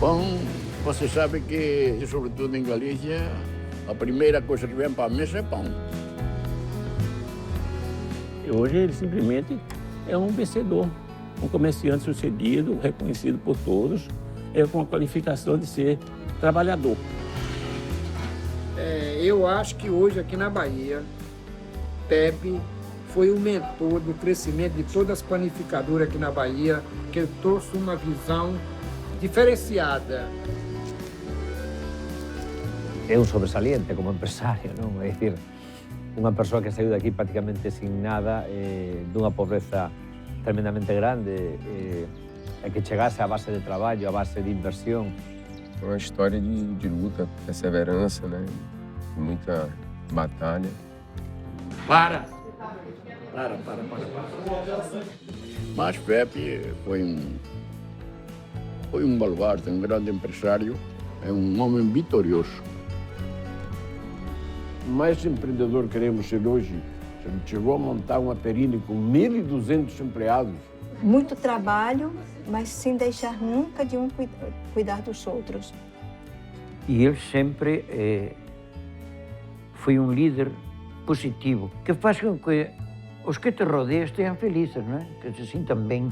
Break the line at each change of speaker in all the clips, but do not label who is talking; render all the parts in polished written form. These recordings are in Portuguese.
Pão, você sabe que, sobretudo em Galícia, a primeira coisa que vem para a mesa é pão. E hoje ele simplesmente é um vencedor, um comerciante sucedido, reconhecido por todos, com a qualificação de ser trabalhador.
Eu acho que hoje aqui na Bahia, Pepe foi o mentor do crescimento de todas as panificadoras aqui na Bahia, que ele trouxe uma visão diferenciada.
É un sobresaliente como empresario, non? É dicir, unha persoa que saiu daqui prácticamente sin nada, dunha pobreza tremendamente grande, e que chegase a base de traballo, a base de inversión.
É uma história de luta, perseverança, né? Muita batalha.
Para. Mas Pepe foi um baluarte, um grande empresário, é um homem vitorioso.
Mais empreendedor queremos ser hoje. Ele chegou a montar uma Perini com 1.200 empregados.
Muito trabalho, mas sem deixar nunca de cuidar dos outros.
E ele sempre foi um líder positivo, que faz com que os que te rodeiam estejam felizes, não é? Que se sintam bem.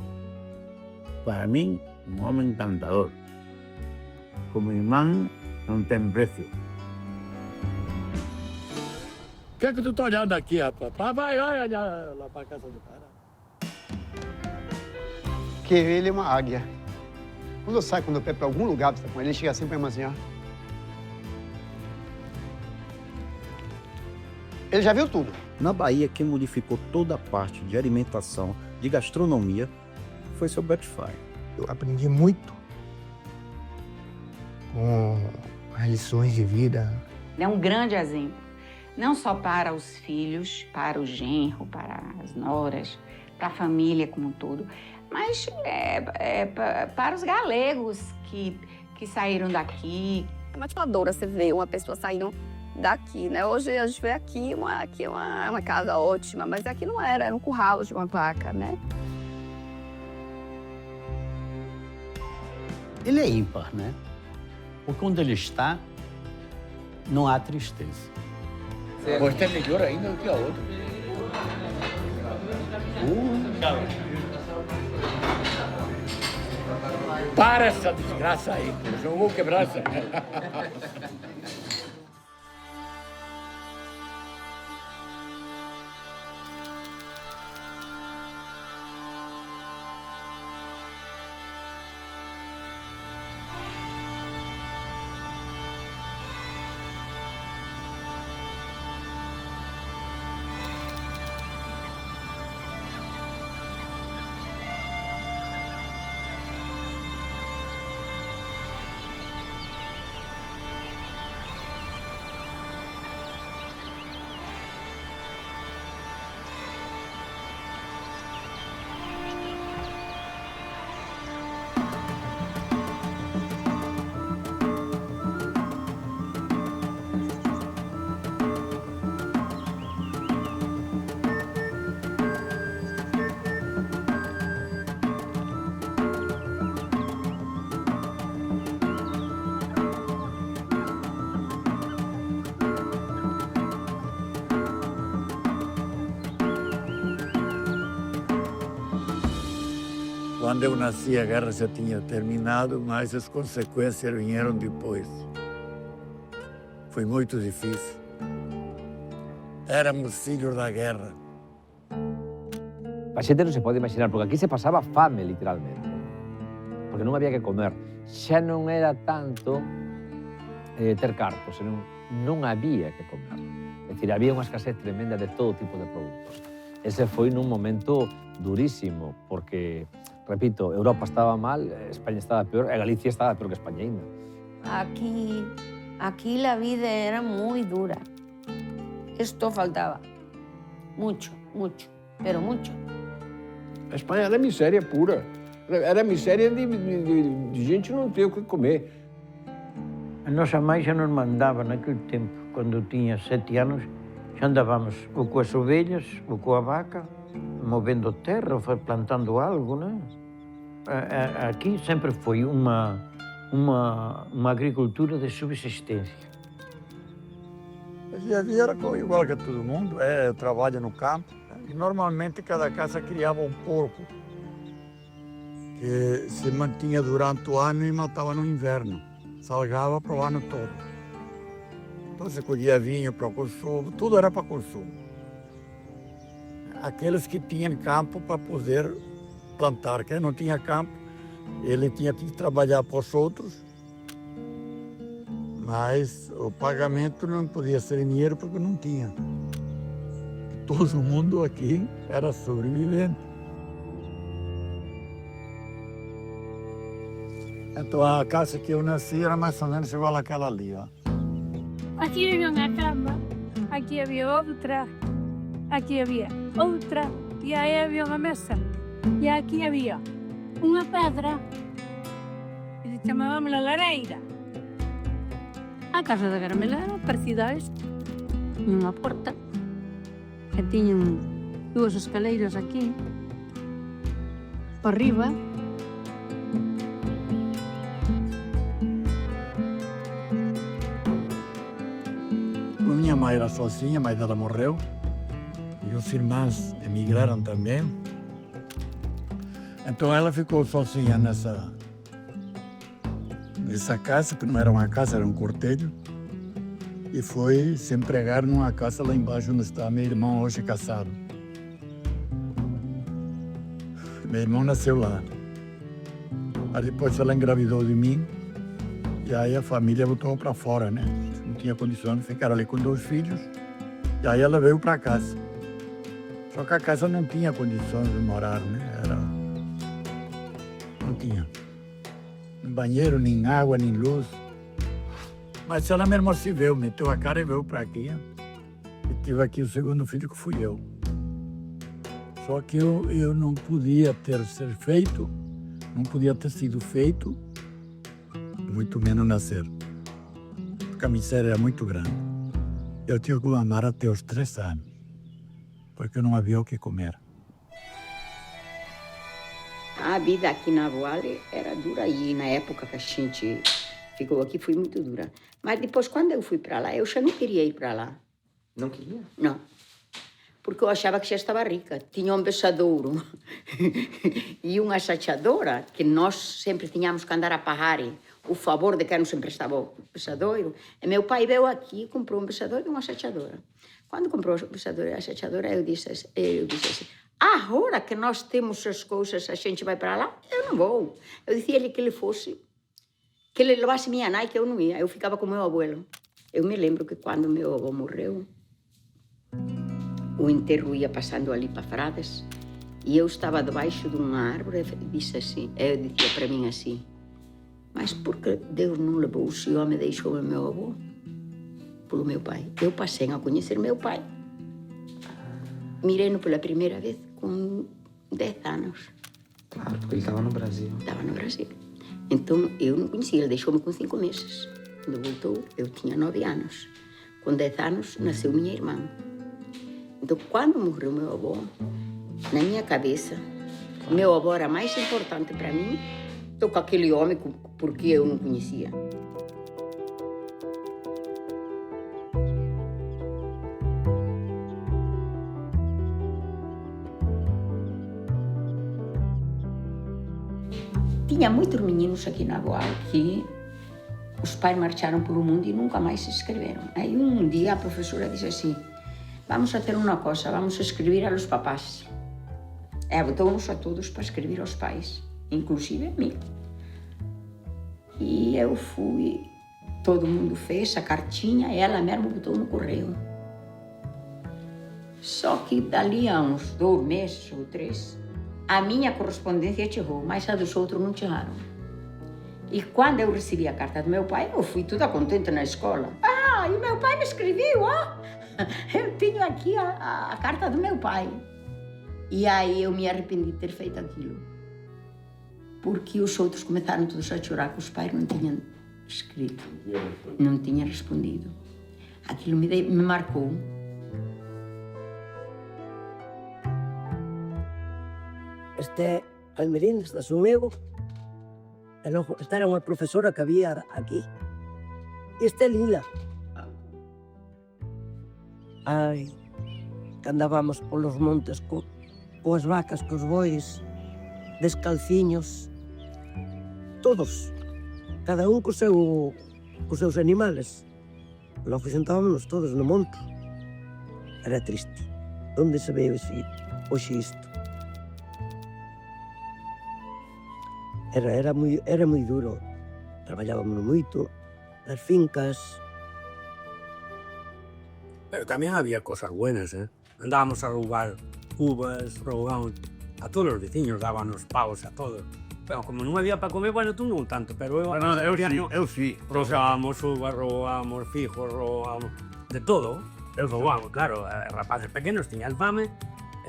Para mim, um homem encantador. Como irmão, não tem preço.
O que é que tu tá olhando aqui, rapaz? Vai lá para casa do cara.
Que ele é uma águia. Quando eu saio, quando eu pego para algum lugar pra estar com ele chega sempre para assim, ó. Ele já viu tudo.
Na Bahia, quem modificou toda a parte de alimentação, de gastronomia, foi seu Betfair.
Eu aprendi muito com as lições de vida.
É um grande exemplo, não só para os filhos, para o genro, para as noras, para a família como um todo, mas para os galegos que saíram daqui.
É motivadora você ver uma pessoa saindo daqui, né? Hoje a gente vê aqui uma casa ótima, mas aqui não era um curral de uma vaca, né?
Ele é ímpar, né? Porque onde ele está, não há tristeza.
Você é melhor ainda do que a outra. Para essa desgraça aí, eu vou quebrar essa. Quando eu nasci, a guerra já tinha terminado, mas as consequências vieram depois. Foi muito difícil. Éramos filhos da guerra.
A xente non se pode imaginar, porque aquí se pasaba fame, literalmente. Porque non había que comer. Xa non era tanto ter cartos, senón non había que comer. É dicir, había unha escasez tremenda de todo tipo de produtos. Ese foi nun momento durísimo, porque, repito, Europa estaba mal, España estaba peor, e Galicia estaba peor que España ainda.
Aquí la vida era muy dura. Esto faltaba. Mucho, pero mucho.
A Espanha era miséria pura. Era miséria de gente não ter o que comer.
A nossa mãe já nos mandava naquele tempo, quando eu tinha 7 anos, já andávamos ou com as ovelhas ou com a vaca, movendo terra ou plantando algo, né? Aqui sempre foi uma uma agricultura de subsistência.
O dia a dia era igual que todo mundo, trabalha no campo. E normalmente cada casa criava um porco que se mantinha durante o ano e matava no inverno. Salgava para o ano todo. Então se colhia vinho para consumo, tudo era para consumo. Aqueles que tinham campo para poder plantar, quem não tinha campo, ele tinha que trabalhar para os outros, mas o pagamento não podia ser em dinheiro porque não tinha. Todo mundo aqui era sobrevivente. Então a casa que eu nasci era mais ou menos igual àquela ali, ó.
Aqui havia uma cama, aqui havia outra, aqui havia outra, e aí havia uma mesa. E aqui havia uma pedra, que chamávamos a lareira. A casa da Carmela era parecida a esta. Tinha uma porta, que tinham duas escaleiras aqui, para arriba.
Minha mãe era sozinha, a mãe dela morreu. E os irmãos emigraram também. Então ela ficou sozinha nessa casa, que não era uma casa, era um cortelho. E foi se empregar numa casa lá embaixo onde está meu irmão hoje casado. Meu irmão nasceu lá. Aí depois ela engravidou de mim. E aí a família voltou para fora, né? Não tinha condições de ficar ali com 2 filhos. E aí ela veio para casa. Só que a casa não tinha condições de morar, né? Não tinha. Nem banheiro, nem água, nem luz. Mas ela mesmo se veio, meteu a cara e veio para aqui. E tive aqui o segundo filho, que fui eu. Só que eu não podia ser feito, não podia ter sido feito, muito menos nascer. Porque a miséria era muito grande. Eu tinha que mamar até os 3 anos, porque não havia o que comer.
A vida aqui na Voale era dura e na época que a gente ficou aqui foi muito dura. Mas depois, quando eu fui para lá, eu já não queria ir para lá.
Não queria?
Não. Porque eu achava que já estava rica. Tinha um beçadouro e uma chateadora, que nós sempre tínhamos que andar a pagar o favor de quem nos emprestava o beçadouro. E meu pai veio aqui e comprou um beçadouro e uma chateadora. Quando comprou o beçadouro e a chateadora, eu disse assim, agora que nós temos as coisas, a gente vai para lá? Eu não vou. Eu dizia-lhe que ele fosse, que ele levasse minha nai, que eu não ia. Eu ficava com meu abuelo. Eu me lembro que quando meu avô morreu, o enterro ia passando ali para Frades, e eu estava debaixo de uma árvore e disse assim, eu dizia para mim assim, mas por que Deus não levou o Senhor e me deixou o meu avô? Pelo meu pai. Eu passei a conhecer meu pai. Mirei-no pela primeira vez com 10 anos.
Claro, porque ele estava no Brasil.
Estava no Brasil. Então, eu não conhecia, ele deixou-me com 5 meses. Quando voltou, eu tinha 9 anos. Com 10 anos, nasceu minha irmã. Então, quando morreu meu avô, na minha cabeça, meu avô era mais importante para mim do que aquele homem porque eu não conhecia. Tinha muitos meninos aqui na Voale que os pais marcharam pelo mundo e nunca mais se inscreveram. Aí um dia a professora disse assim, vamos a ter uma coisa, vamos a escrever a los papás. Botou-nos a todos para escrever aos pais, inclusive a mim. E eu fui, todo mundo fez a cartinha, ela mesma botou no correio. Só que dali a uns 2 meses ou 3, a minha correspondência chegou, mas a dos outros não chegaram. E quando eu recebi a carta do meu pai, eu fui toda contente na escola. E o meu pai me escreveu, eu tenho aqui a carta do meu pai. E aí eu me arrependi de ter feito aquilo. Porque os outros começaram todos a chorar que os pais não tinham escrito, não tinham respondido. Aquilo me marcou.
Este almerino está sumego Esta era unha profesora que había aquí. Este é Lila. Ai, que andábamos polos montes coas vacas, cos bois, descalciños, todos, cada un cos seus animales. Logo sentábamos todos no monte. Era triste. Onde se ve hoxe isto? Era moi duro. Traballábamos moito, nas fincas.
Pero también había cosas buenas, ¿eh? Andábamos a roubar uvas, roubaban a todos os veciños, dábanos paus a todos. Pero como non había para comer, bueno, tú non tanto, pero
eu sí.
Rozábamos uvas, roubábamos fijos, roubábamos de todo. Eu roubábamos, claro, rapaces pequenos tiñan fame,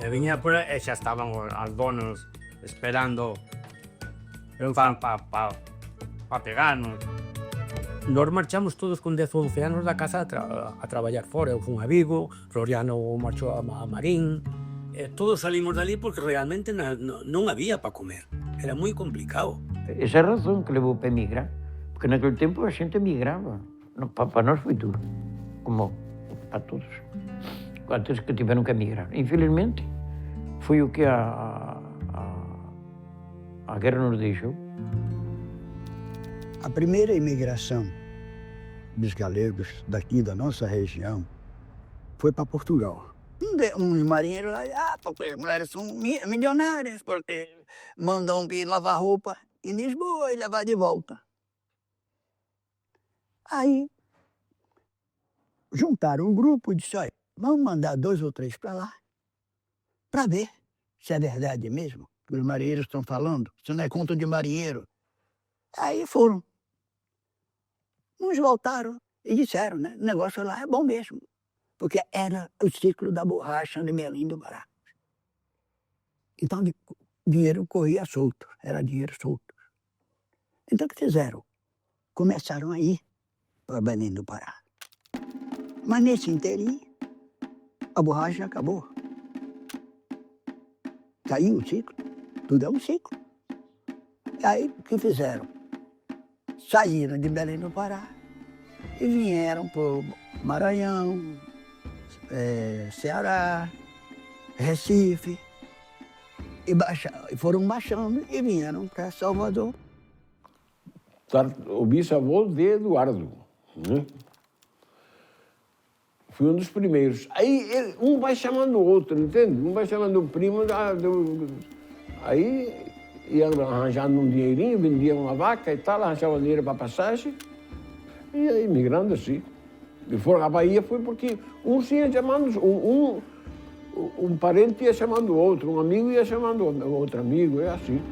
viña por aí, e xa estaban os donos esperando pa pegarnos. Nós marchamos todos con 10 ou 11 anos da casa a traballar fora. Eu fui a Vigo, Floriano marchou a Marín. Todos salimos dali porque realmente non había para comer. Era moi complicado.
Esa é a razón que levou para emigrar. Porque naquele tempo a xente emigraba. Para nós foi duro, como para todos. Antes que tiveron que emigrar. Infelizmente, foi o que a guerra nos deixou.
A primeira imigração dos galegos daqui da nossa região foi para Portugal. Uns marinheiros lá, porque as mulheres são milionárias, porque mandam vir lavar roupa em Lisboa e levar de volta. Aí juntaram um grupo e disseram, olha, vamos mandar 2 ou 3 para lá, para ver se é verdade mesmo que os marinheiros estão falando, se não é conto de marinheiro. Aí foram. Uns voltaram e disseram, né? O negócio lá é bom mesmo, porque era o ciclo da borracha de Melim do Pará. Então, dinheiro corria solto, era dinheiro solto. Então, o que fizeram? Começaram a ir para Belém do Pará. Mas nesse inteirinho, a borracha acabou. Caiu o ciclo, tudo é um ciclo. E aí, o que fizeram? Saíram de Belém do Pará e vieram para o Maranhão, Ceará, Recife, e foram baixando e vieram para Salvador.
O bisavô de Eduardo, né? Fui um dos primeiros. Aí um vai chamando o outro, entende? Um vai chamando o primo, aí ia arranjando um dinheirinho, vendia uma vaca e tal, arranjava dinheiro para passagem, e aí migrando assim. E foram à Bahia foi porque um ia chamando, um parente ia chamando o outro, um amigo ia chamando o outro amigo, é assim.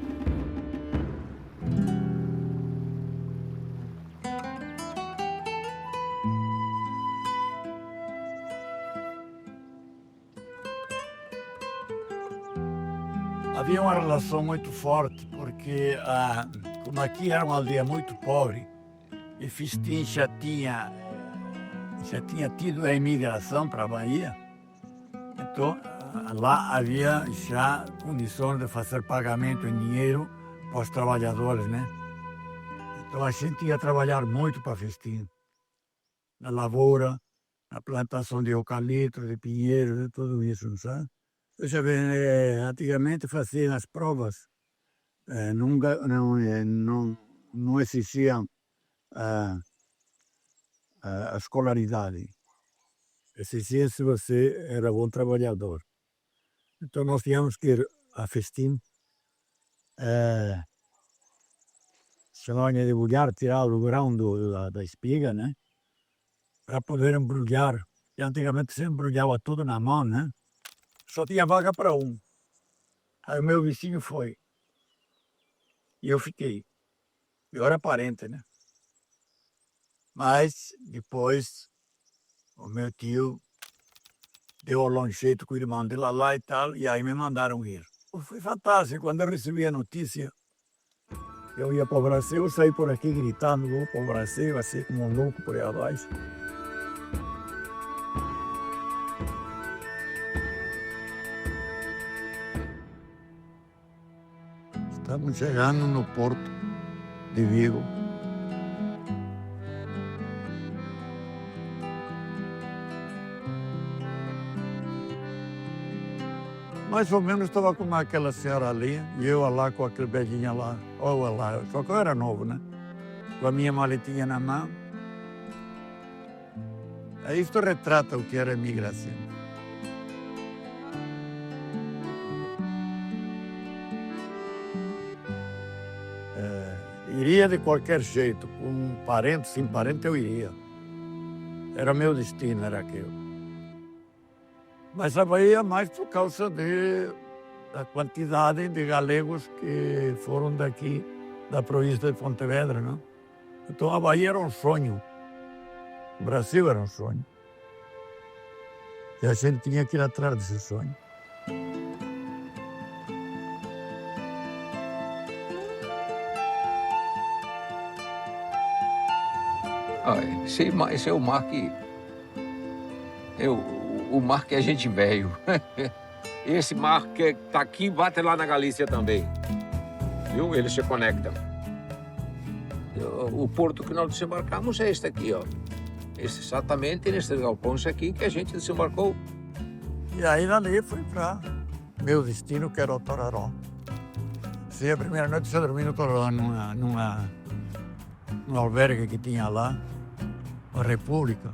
Havia uma relação muito forte, porque como aqui era uma aldeia muito pobre, e Festim já tinha tido a imigração para a Bahia, então lá havia já condições de fazer pagamento em dinheiro para os trabalhadores, né? Então a gente ia trabalhar muito para Festim, na lavoura, na plantação de eucalipto, de pinheiros, de tudo isso, não sabe? Veja bem, antigamente faziam as provas, não existia a escolaridade. Existia se você era bom trabalhador. Então nós tínhamos que ir a Festim, se não ia debulhar, tirar o grão da espiga, né? Para poder embrulhar. E antigamente se embrulhava tudo na mão, né? Só tinha vaga para um. Aí o meu vizinho foi. E eu fiquei. Eu era parente, né? Mas depois o meu tio deu ao longe jeito com o irmão dele lá e tal, e aí me mandaram ir. Foi fantástico. Quando eu recebi a notícia, eu ia para o Brasil, eu saí por aqui gritando, vou para o Brasil, assim como um louco por aí abaixo. Estamos chegando no porto de Vigo. Mais ou menos estava com aquela senhora ali, e eu lá com aquele velhinho lá, ou lá, só que eu era novo, né? Com a minha maletinha na mão. Isto retrata o que era a imigração. Iria de qualquer jeito, com parente, sem parente eu iria. Era meu destino, era aquilo. Mas a Bahia mais por causa da quantidade de galegos que foram daqui, da província de Pontevedra, não? Então a Bahia era um sonho. O Brasil era um sonho. E a gente tinha que ir atrás desse sonho.
Esse é o mar que... o mar que a gente veio. Esse mar que está aqui, bate lá na Galícia também. Viu? Eles se conectam. O porto que nós desembarcamos é este aqui, ó. Esse, exatamente nesse galpões aqui que a gente desembarcou.
E aí dali fui para meu destino, que era o Tororó. Sim, a primeira noite eu dormi no Tororó, num albergue que tinha lá, a República.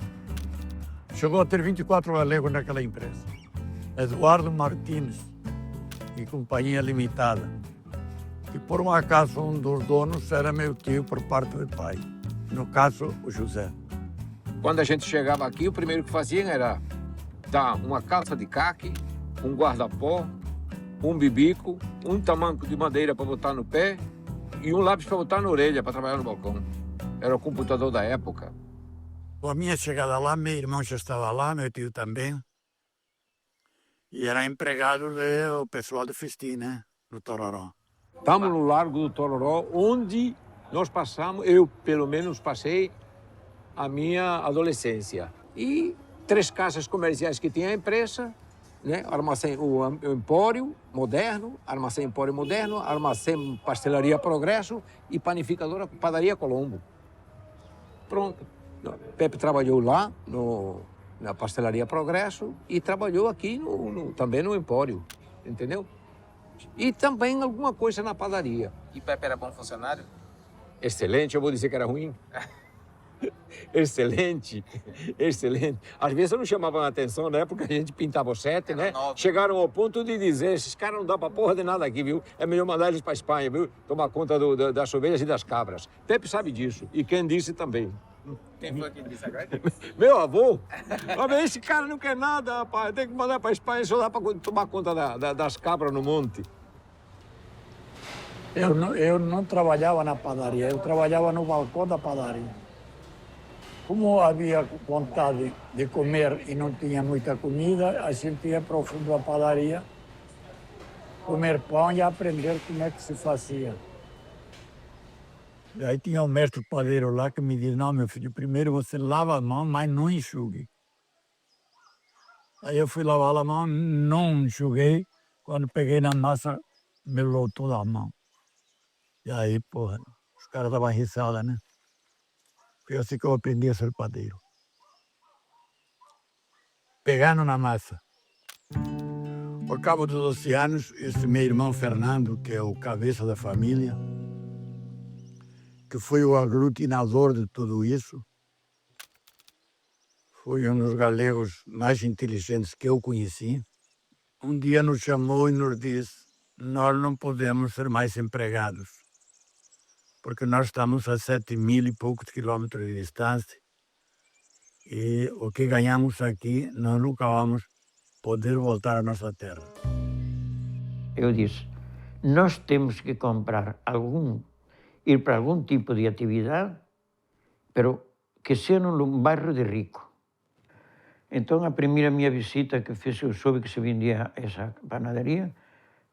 Chegou a ter 24 galegos naquela empresa. Eduardo Martins e Companhia Limitada. E por um acaso um dos donos era meu tio por parte de pai. No caso, o José.
Quando a gente chegava aqui, o primeiro que faziam era dar uma calça de caque, um guarda-pó, um bibico, um tamanco de madeira para botar no pé e um lápis para botar na orelha para trabalhar no balcão. Era o computador da época.
Com a minha chegada lá, meu irmão já estava lá, meu tio também. E era empregado do pessoal de festim, né? Do Tororó.
Estamos no Largo do Tororó, onde nós passamos, eu pelo menos passei a minha adolescência. E 3 casas comerciais que tinha a empresa, né? Armazém, o Empório Moderno, Armazém Empório Moderno, Armazém Pastelaria Progresso e Panificadora Padaria Colombo. Pronto. Pepe trabalhou lá na Pastelaria Progresso e trabalhou aqui também no Empório, entendeu? E também alguma coisa na padaria.
E Pepe era bom funcionário?
Excelente, eu vou dizer que era ruim. Excelente, excelente. Às vezes eu não chamava a atenção, né? Porque a gente pintava o sete, né? Chegaram ao ponto de dizer, esses caras não dão pra porra de nada aqui, viu? É melhor mandar eles pra Espanha, viu? Tomar conta das ovelhas e das cabras. Pepe sabe disso, e quem disse também.
Quem foi que disse agora?
Meu avô. Mas esse cara não quer nada, rapaz. Tem que mandar pra Espanha só dá pra tomar conta das cabras no monte.
Eu não trabalhava na padaria, eu trabalhava no balcão da padaria. Como havia vontade de comer e não tinha muita comida, a gente ia para o fundo da padaria comer pão e aprender como é que se fazia. E aí tinha um mestre padeiro lá que me disse, não, meu filho, primeiro você lava a mão, mas não enxugue. Aí eu fui lavar a mão, não enxuguei. Quando peguei na massa, me lotou a mão. E aí, porra, os caras davam risada, né? Foi assim que eu aprendi a ser padeiro. Pegando na massa. Ao cabo dos 12 anos, esse meu irmão Fernando, que é o cabeça da família, que foi o aglutinador de tudo isso, foi um dos galegos mais inteligentes que eu conheci. Um dia nos chamou e nos disse, nós não podemos ser mais empregados, porque nós estamos a 7.000 e poucos quilômetros de distância e o que ganhamos aqui, nós nunca vamos poder voltar à nossa terra.
Eu disse, nós temos que comprar ir para algum tipo de atividade, pero que seja num bairro de rico. Então, a primeira minha visita que fiz, eu soube que se vendia essa panaderia,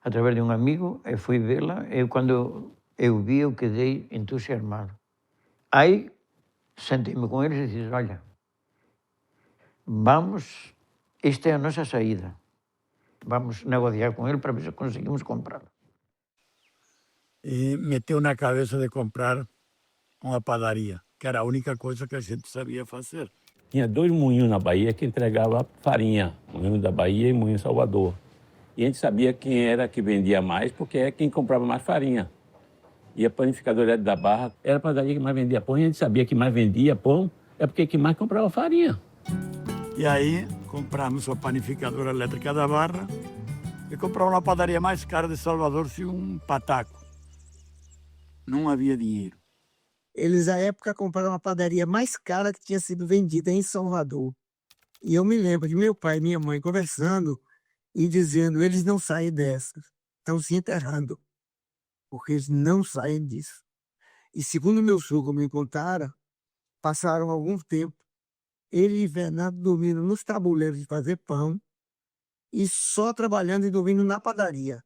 através de um amigo, eu fui vê-la, e quando eu vi, eu quedei entusiasmado. Aí, sentei-me com eles e disse, olha, esta é a nossa saída. Vamos negociar com ele para ver se conseguimos comprar.
E meteu na cabeça de comprar uma padaria, que era a única coisa que a gente sabia fazer.
Tinha 2 moinhos na Bahia que entregavam farinha, Moinho da Bahia e Moinho Salvador. E a gente sabia quem era que vendia mais, porque é quem comprava mais farinha. E a panificadora da Barra era a padaria que mais vendia pão, e a gente sabia que mais vendia pão é porque quem mais comprava farinha.
E aí compramos a panificadora elétrica da Barra e compramos a padaria mais cara de Salvador, um pataco. Não havia dinheiro.
Eles, à época, compraram a padaria mais cara que tinha sido vendida em Salvador. E eu me lembro de meu pai e minha mãe conversando e dizendo, eles não saem dessa, estão se enterrando, porque eles não saem disso. E segundo meu sogro me contaram, passaram algum tempo, ele e Fernando dormindo nos tabuleiros de fazer pão e só trabalhando e dormindo na padaria,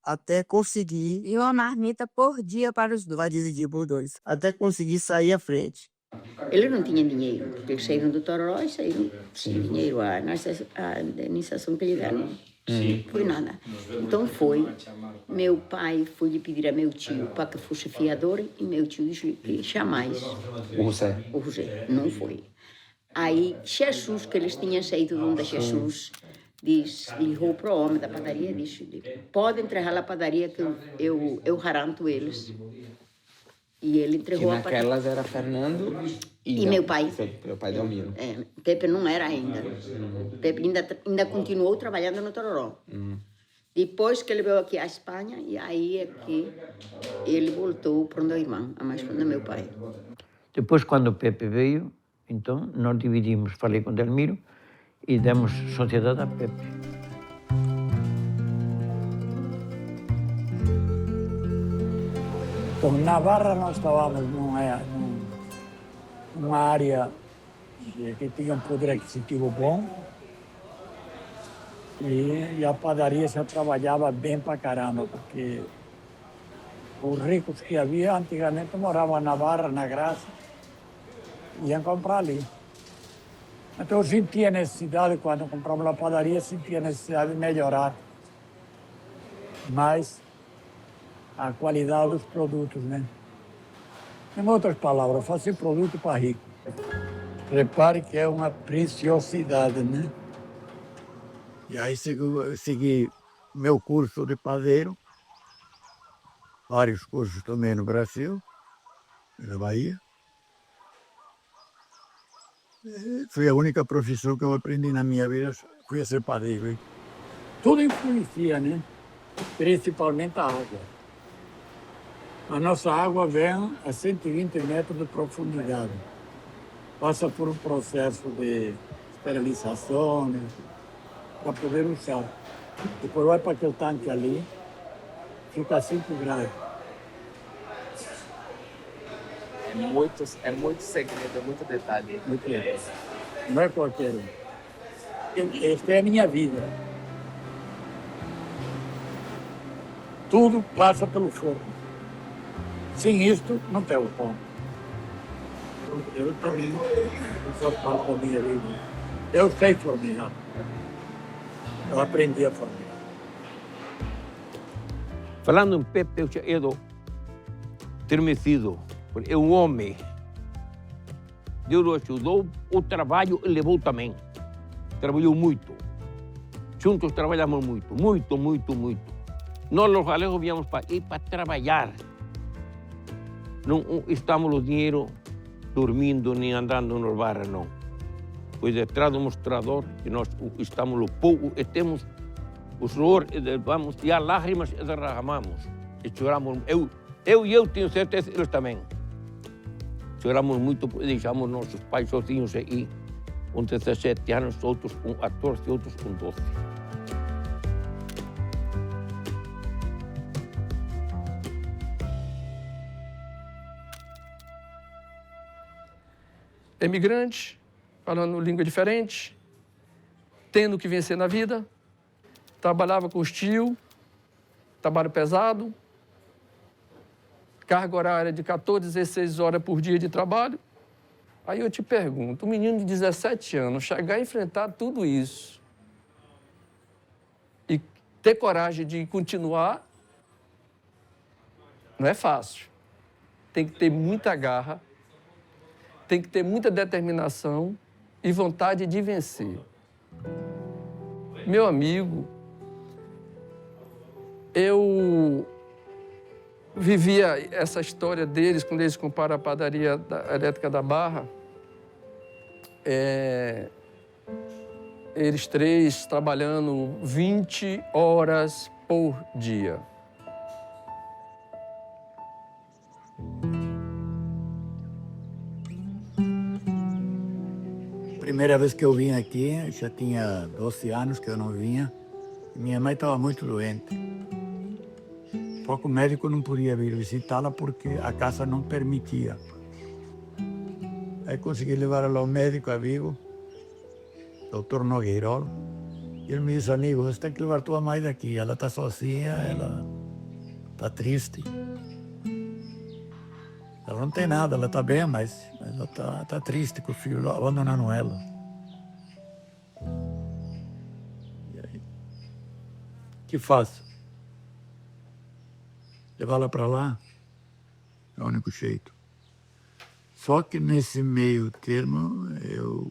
até conseguir...
E uma marmita por dia para os dois.
Vai dividir por 2, até conseguir sair à frente.
Eles não tinham dinheiro, porque eles saíram do Tororó e saíram sem dinheiro. A indenização que lhe deram foi nada. Então meu pai foi lhe pedir a meu tio para que fosse fiador e meu tio disse que jamais.
O José.
O José, não foi. Aí Jesus, que eles tinham saído de onde Jesus ligou para o homem da padaria e disse, pode entregar a padaria que eu garanto eles. E ele entregou
que naquelas era Fernando
e meu pai.
Meu pai Delmiro.
Pepe não era ainda. Pepe ainda continuou trabalhando no Tororó. Depois que ele veio aqui à Espanha, e aí é que ele voltou para onde o irmão, a mais onde meu pai.
Depois, quando o Pepe veio, então, nós dividimos, falei com o Delmiro, e demos sociedade a Pepe.
Então, na Barra nós estávamos numa área que tinha um poder aquisitivo bom e a padaria já trabalhava bem pra caramba, porque os ricos que havia antigamente moravam na Barra, na Graça, iam comprar ali. Então eu sentia necessidade, quando compramos a padaria, sentia necessidade de melhorar mais a qualidade dos produtos, né? Em outras palavras, fazer produto para rico. Repare que é uma preciosidade, né? E aí segui meu curso de padeiro, vários cursos também no Brasil, na Bahia. Foi a única profissão que eu aprendi na minha vida, fui a ser padeiro. Hein? Tudo influencia, né? Principalmente a água. A nossa água vem a 120 metros de profundidade. Passa por um processo de esterilização, né? Para poder usar. Depois vai para aquele tanque ali, fica a 5 graus.
É muito segredo, é muito detalhe.
Muito bem. Não é qualquer um. Esta é a minha vida. Tudo passa pelo forno. Sem isto, não tem o pão. Eu também só falo da minha vida. Eu sei fornear. Eu aprendi a fornear.
Falando em Pepe, eu tinha ido estremecido. Porque é um homem. Deus o ajudou, o trabalho ele levou também. Trabalhou muito. Juntos trabalhamos muito. Nós, os galegos, viemos para ir para trabalhar. Não estamos o dinheiro dormindo nem andando nos bares, não. Pois detrás do mostrador, que nós estamos o povo e temos o suor, vamos, e as lágrimas derramamos. E choramos. Eu tenho certeza, eles também. Choramos muito, deixamos nossos pais sozinhos aí, com 17 anos, outros com 14, outros com 12.
Emigrante, falando língua diferente, tendo que vencer na vida, trabalhava com estilo, trabalho pesado, carga horária de 14, 16 horas por dia de trabalho. Aí eu te pergunto, um menino de 17 anos chegar a enfrentar tudo isso e ter coragem de continuar, não é fácil. tem que ter muita garra, tem que ter muita determinação e vontade de vencer. Meu amigo, eu vivia essa história deles, quando eles comparam a padaria elétrica da Barra. Eles três trabalhando 20 horas por dia.
Primeira vez que eu vim aqui, já tinha 12 anos que eu não vinha. Minha mãe estava muito doente. Pouco médico não podia vir visitá-la porque a casa não permitia. Aí consegui levar ela ao médico, amigo, doutor Nogueirol. E ele me disse, amigo, você tem que levar tua mãe daqui. Ela está sozinha, ela está triste. Ela não tem nada, ela está bem, mas ela está triste que o filho abandonaram ela. E aí, o que faço? Levá-la para lá? É o único jeito. Só que nesse meio termo, eu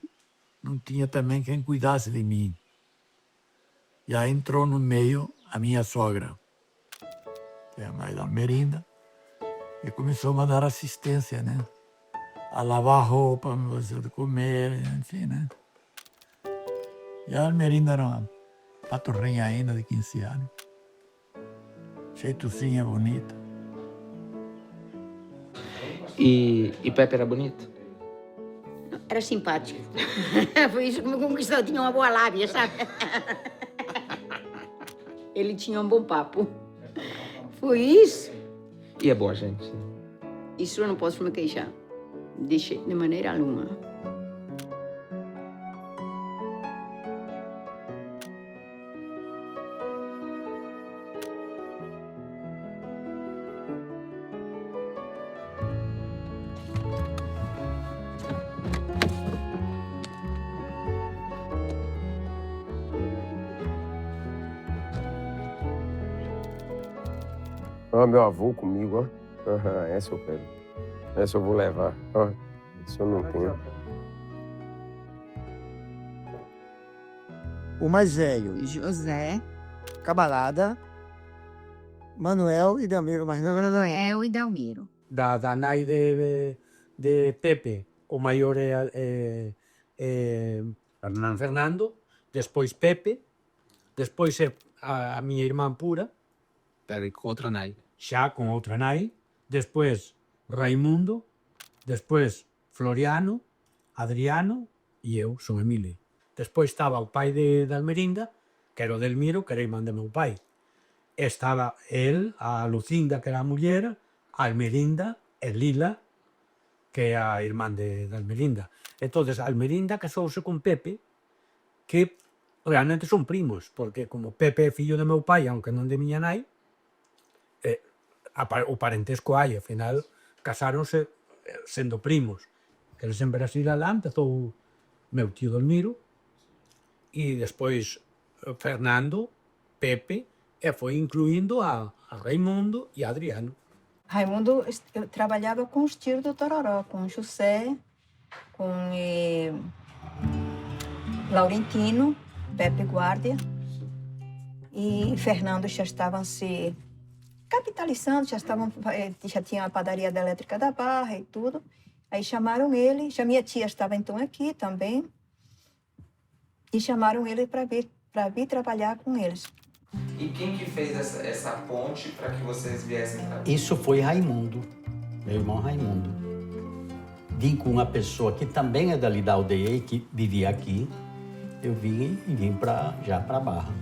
não tinha também quem cuidasse de mim. E aí entrou no meio a minha sogra, que é a mãe da Almerinda, e começou a dar assistência, né? A lavar roupa, me fazer de comer, enfim, né? E a Almerinda era uma paturrinha ainda de 15 anos. Jeitozinha bonita.
E Pepe era bonito?
Era simpático. Foi isso que me conquistou. Tinha uma boa lábia, sabe? Ele tinha um bom papo. Foi isso.
E é boa gente.
Isso eu não posso me queixar. De maneira alguma.
Ó, meu avô comigo, ó. Essa eu quero. Essa eu vou levar. Ó, essa eu não tenho.
O mais velho.
José.
Cabalada. Manuel e Delmiro, mas não era
Manuel e Delmiro.
Da nai de Pepe, o maior é Fernando, depois Pepe, depois é a minha irmã pura.
Peraí, com outra nai.
Já com outra nai. Depois Raimundo, depois Floriano, Adriano e eu, sou Emílio. Depois estava o pai de Almerinda, que era o Delmiro, que era irmão de meu pai. Estava ele, a Lucinda, que era a mulher, a Almerinda, e Lila, que é a irmã de Almerinda. Então, Almerinda casouse con Pepe, que realmente son primos, porque como Pepe é fillo de meu pai, aunque non de miña nai, o parentesco hai, ao final casáronse sendo primos. Que eles en Brasil alá empezou meu tío Delmiro, e despois Fernando, Pepe, e foi incluindo a Raimundo e a Adriano.
Raimundo, eu trabalhava com os tios do Tororó, com José, com Laurentino, Pepe Guardia, e Fernando já estavam se capitalizando, já tinha a padaria da Elétrica da Barra e tudo. Aí chamaram ele, já minha tia estava então aqui também, e chamaram ele para vir trabalhar com eles.
E quem que fez essa ponte para que vocês viessem para cá?
Isso foi Raimundo, meu irmão Raimundo. Vim com uma pessoa que também é dali da aldeia e que vivia aqui. Eu vim já para Barra.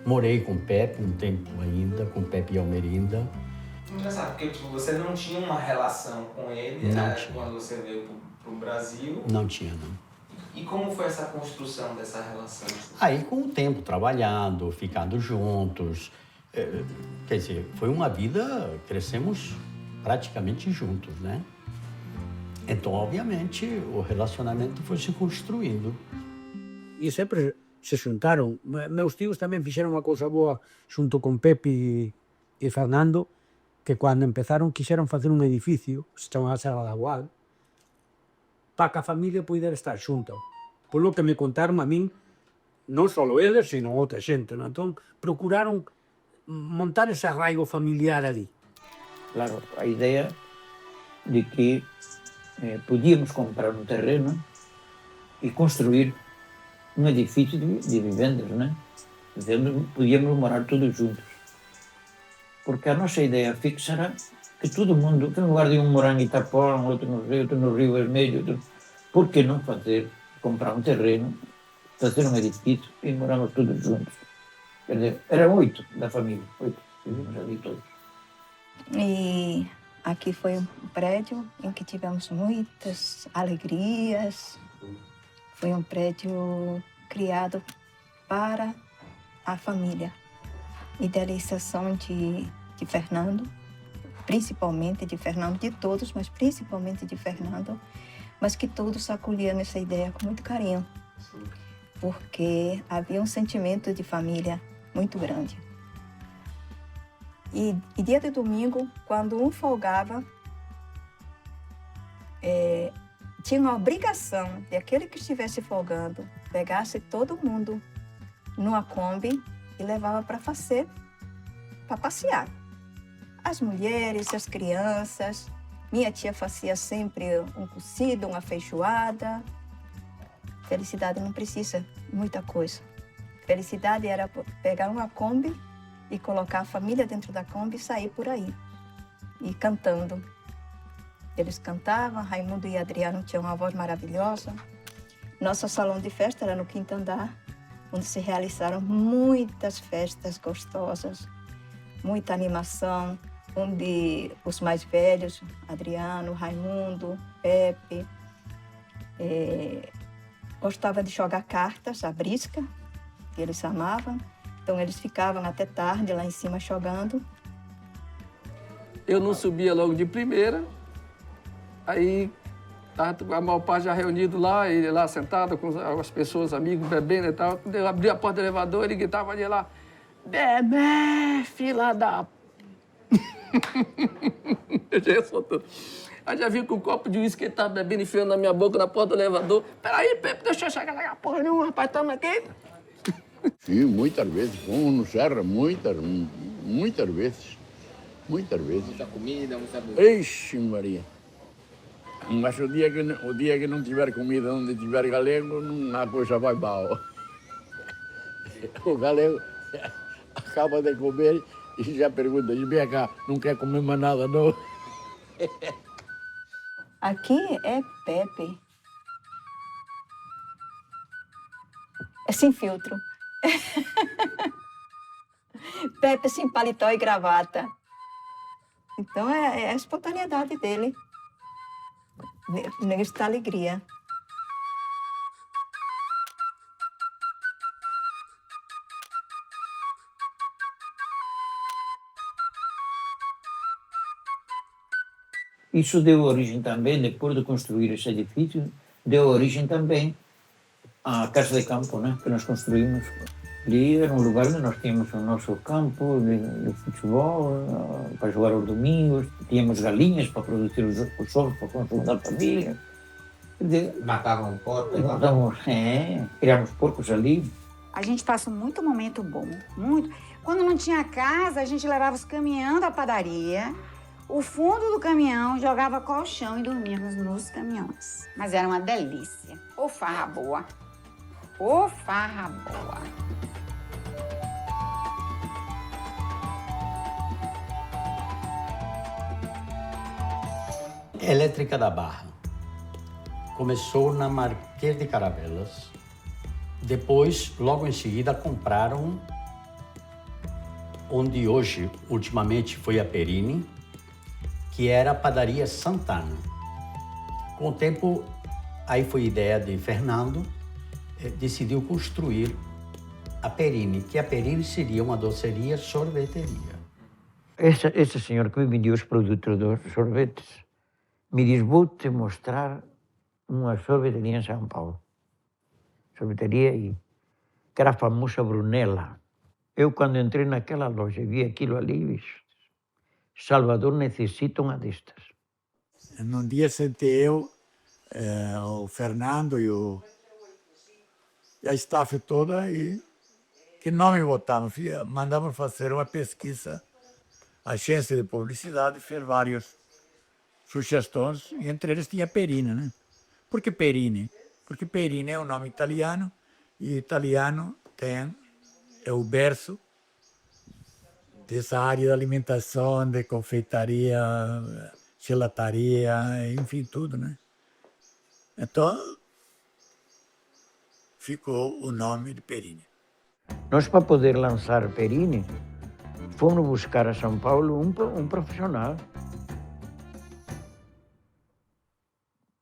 Morei com o Pepe um tempo ainda, com o Pepe e Almerinda.
Engraçado, porque tipo, você não tinha uma relação com ele quando você veio para o Brasil?
Não tinha, não.
E como foi essa construção dessa relação?
Aí, com o tempo, trabalhando, ficando juntos. Quer dizer, foi uma vida, crescemos praticamente juntos, né? Então, obviamente, o relacionamento foi se construindo.
E sempre se juntaram. Meus tios também fizeram uma coisa boa junto com Pepe e Fernando, que cando empezaron quixeron facer un edificio, se chama a Serra da Gual, para que a familia pudera estar xunta. Polo que me contaron a min, non só eles, sino outra xente. Non? Entón, procuraron montar ese arraigo familiar ali.
Claro, a idea de que podíamos comprar un terreno e construir un edificio de vivendas, né? Podíamos morar todos juntos. Porque a nosa idea fixa era que todo mundo, que en lugar de un morar en Itapón, outro no Río Vermelho, por que non comprar un terreno, fazer un edificio e moramos todos juntos? Quer dizer, era 8 da família, 8, vivimos ali todos.
E aqui foi um prédio em que tivemos muitas alegrias. Foi um prédio criado para a família. Idealização de Fernando, principalmente de Fernando, de todos, mas principalmente de Fernando, mas que todos acolhiam essa ideia com muito carinho, porque havia um sentimento de família muito grande. E dia de domingo, quando um folgava, tinha uma obrigação de aquele que estivesse folgando pegasse todo mundo numa Kombi e levava para passear. As mulheres, as crianças. Minha tia fazia sempre um cocido, uma feijoada. Felicidade não precisa muita coisa. Felicidade era pegar uma Kombi e colocar a família dentro da Kombi e sair por aí. E cantando. Eles cantavam, Raimundo e Adriano tinham uma voz maravilhosa. Nosso salão de festa era no 5º andar, onde se realizaram muitas festas gostosas, muita animação, onde os mais velhos, Adriano, Raimundo, Pepe, gostavam de jogar cartas, a brisca, que eles amavam. Então eles ficavam até tarde lá em cima jogando.
Eu não subia logo de primeira, aí estava a maior parte já reunido lá, ele lá sentado com as pessoas, amigos, bebendo e tal. Quando eu abri a porta do elevador, ele gritava de lá, bebê, fila da... Eu já ia soltando. Aí já vi com um copo de uísque que ele estava bebendo, enfiando na minha boca, na porta do elevador. Peraí, Pepe, deixa eu chegar lá, porra nenhuma, rapaz, tamo aqui.
Sim, muitas vezes. Fomos no Serra, muitas vezes. Muitas vezes.
Muita comida, muita bebida.
Ixi, Maria. Mas o dia que não tiver comida onde tiver galego, a coisa vai mal. O galego acaba de comer e já pergunta, vem cá, não quer comer mais nada, não?
Aqui é Pepe. É sem filtro. Pepe sem paletó e gravata. Então é a espontaneidade dele. Nesta alegria.
Isso deu origem também, depois de construir esse edifício, deu origem também à Casa de Campo, né, que nós construímos. Ali era um lugar onde nós tínhamos o nosso campo de futebol, para jogar aos domingos, tínhamos galinhas para produzir os ovos para o consumo da família.
Matavam porcos?
Criámos porcos ali.
A gente passou muito momento bom, muito. Quando não tinha casa, a gente levava os caminhões da padaria, o fundo do caminhão, jogava colchão e dormíamos nos caminhões. Mas era uma delícia. Ô farra boa. Ô farra boa.
Elétrica da Barra. Começou na Marquês de Caravelas. Depois, logo em seguida, compraram onde hoje, ultimamente, foi a Perini, que era a padaria Santana. Com o tempo, aí foi ideia de Fernando, decidiu construir a Perini, que a Perini seria uma doceria sorveteria.
Esse senhor que me vendia os produtos dos sorvetes me diz, vou-te mostrar uma sorveteria em São Paulo. Sorveteria que era a famosa Brunella. Eu, quando entrei naquela loja, vi aquilo ali, bicho, Salvador necessita uma destas.
Num dia sentei eu, o Fernando e a staff toda e que nome botaram? Mandamos fazer uma pesquisa. A agência de publicidade fez várias sugestões e entre eles tinha Perini, né? Por que Perini? Porque Perini é um nome italiano e italiano é o berço dessa área de alimentação, de confeitaria, gelataria, enfim, tudo, né? Então, ficou o nome de Perini.
Nós, para poder lançar Perini, fomos buscar a São Paulo um profissional.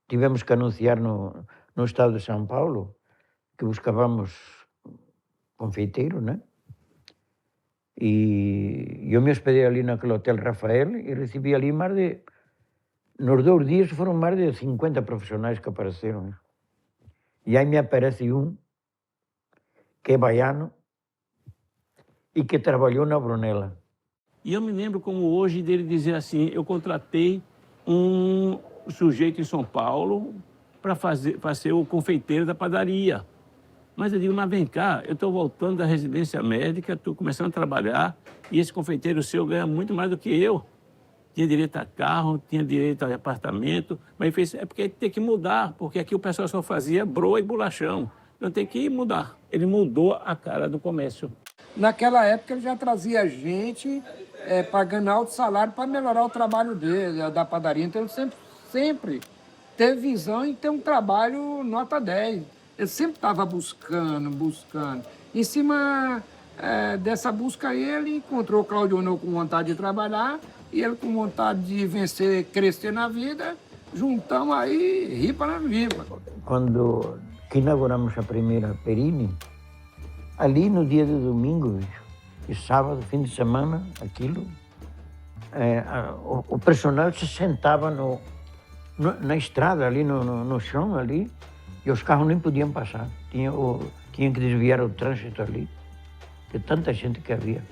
Tivemos que anunciar no estado de São Paulo que buscávamos confeiteiro, né? E eu me hospedei ali naquele Hotel Rafael e recebi ali nos 2 dias foram mais de 50 profissionais que apareceram. E aí me aparece um que é baiano e que trabalhou na Brunella.
E eu me lembro como hoje dele dizer assim, eu contratei um sujeito em São Paulo para ser o confeiteiro da padaria. Mas eu digo, mas vem cá, eu estou voltando da residência médica, estou começando a trabalhar e esse confeiteiro seu ganha muito mais do que eu. Tinha direito a carro, tinha direito a apartamento, mas ele fez, é porque tem que mudar, porque aqui o pessoal só fazia broa e bolachão. Então tem que mudar. Ele mudou a cara do comércio.
Naquela época ele já trazia gente pagando alto salário para melhorar o trabalho dele, da padaria. Então ele sempre teve visão em ter um trabalho nota 10. Ele sempre estava buscando. Em cima dessa busca aí, ele encontrou o Claudio Ono com vontade de trabalhar e ele com vontade de vencer, crescer na vida. Juntamos aí, ripa na viva.
Quando que inauguramos a primeira Perini, ali no dia de domingo e sábado, fim de semana, aquilo, o personal se sentava na estrada, ali no chão, ali, e os carros nem podiam passar. Tinham que desviar o trânsito ali, de tanta gente que havia.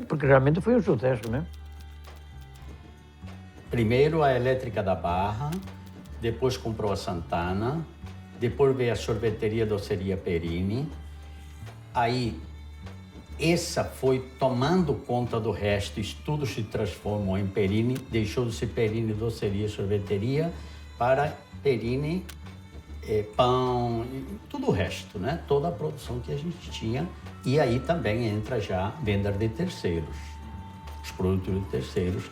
Porque realmente foi um sucesso, né?
Primeiro a Elétrica da Barra, depois comprou a Santana, depois veio a sorveteria Doceria Perini. Aí, essa foi tomando conta do resto, isso tudo se transformou em Perini, deixou de ser Perini Doceria Sorveteria para Perini pão e tudo o resto, né? Toda a produção que a gente tinha. E aí também entra já venda de terceiros, os produtos de terceiros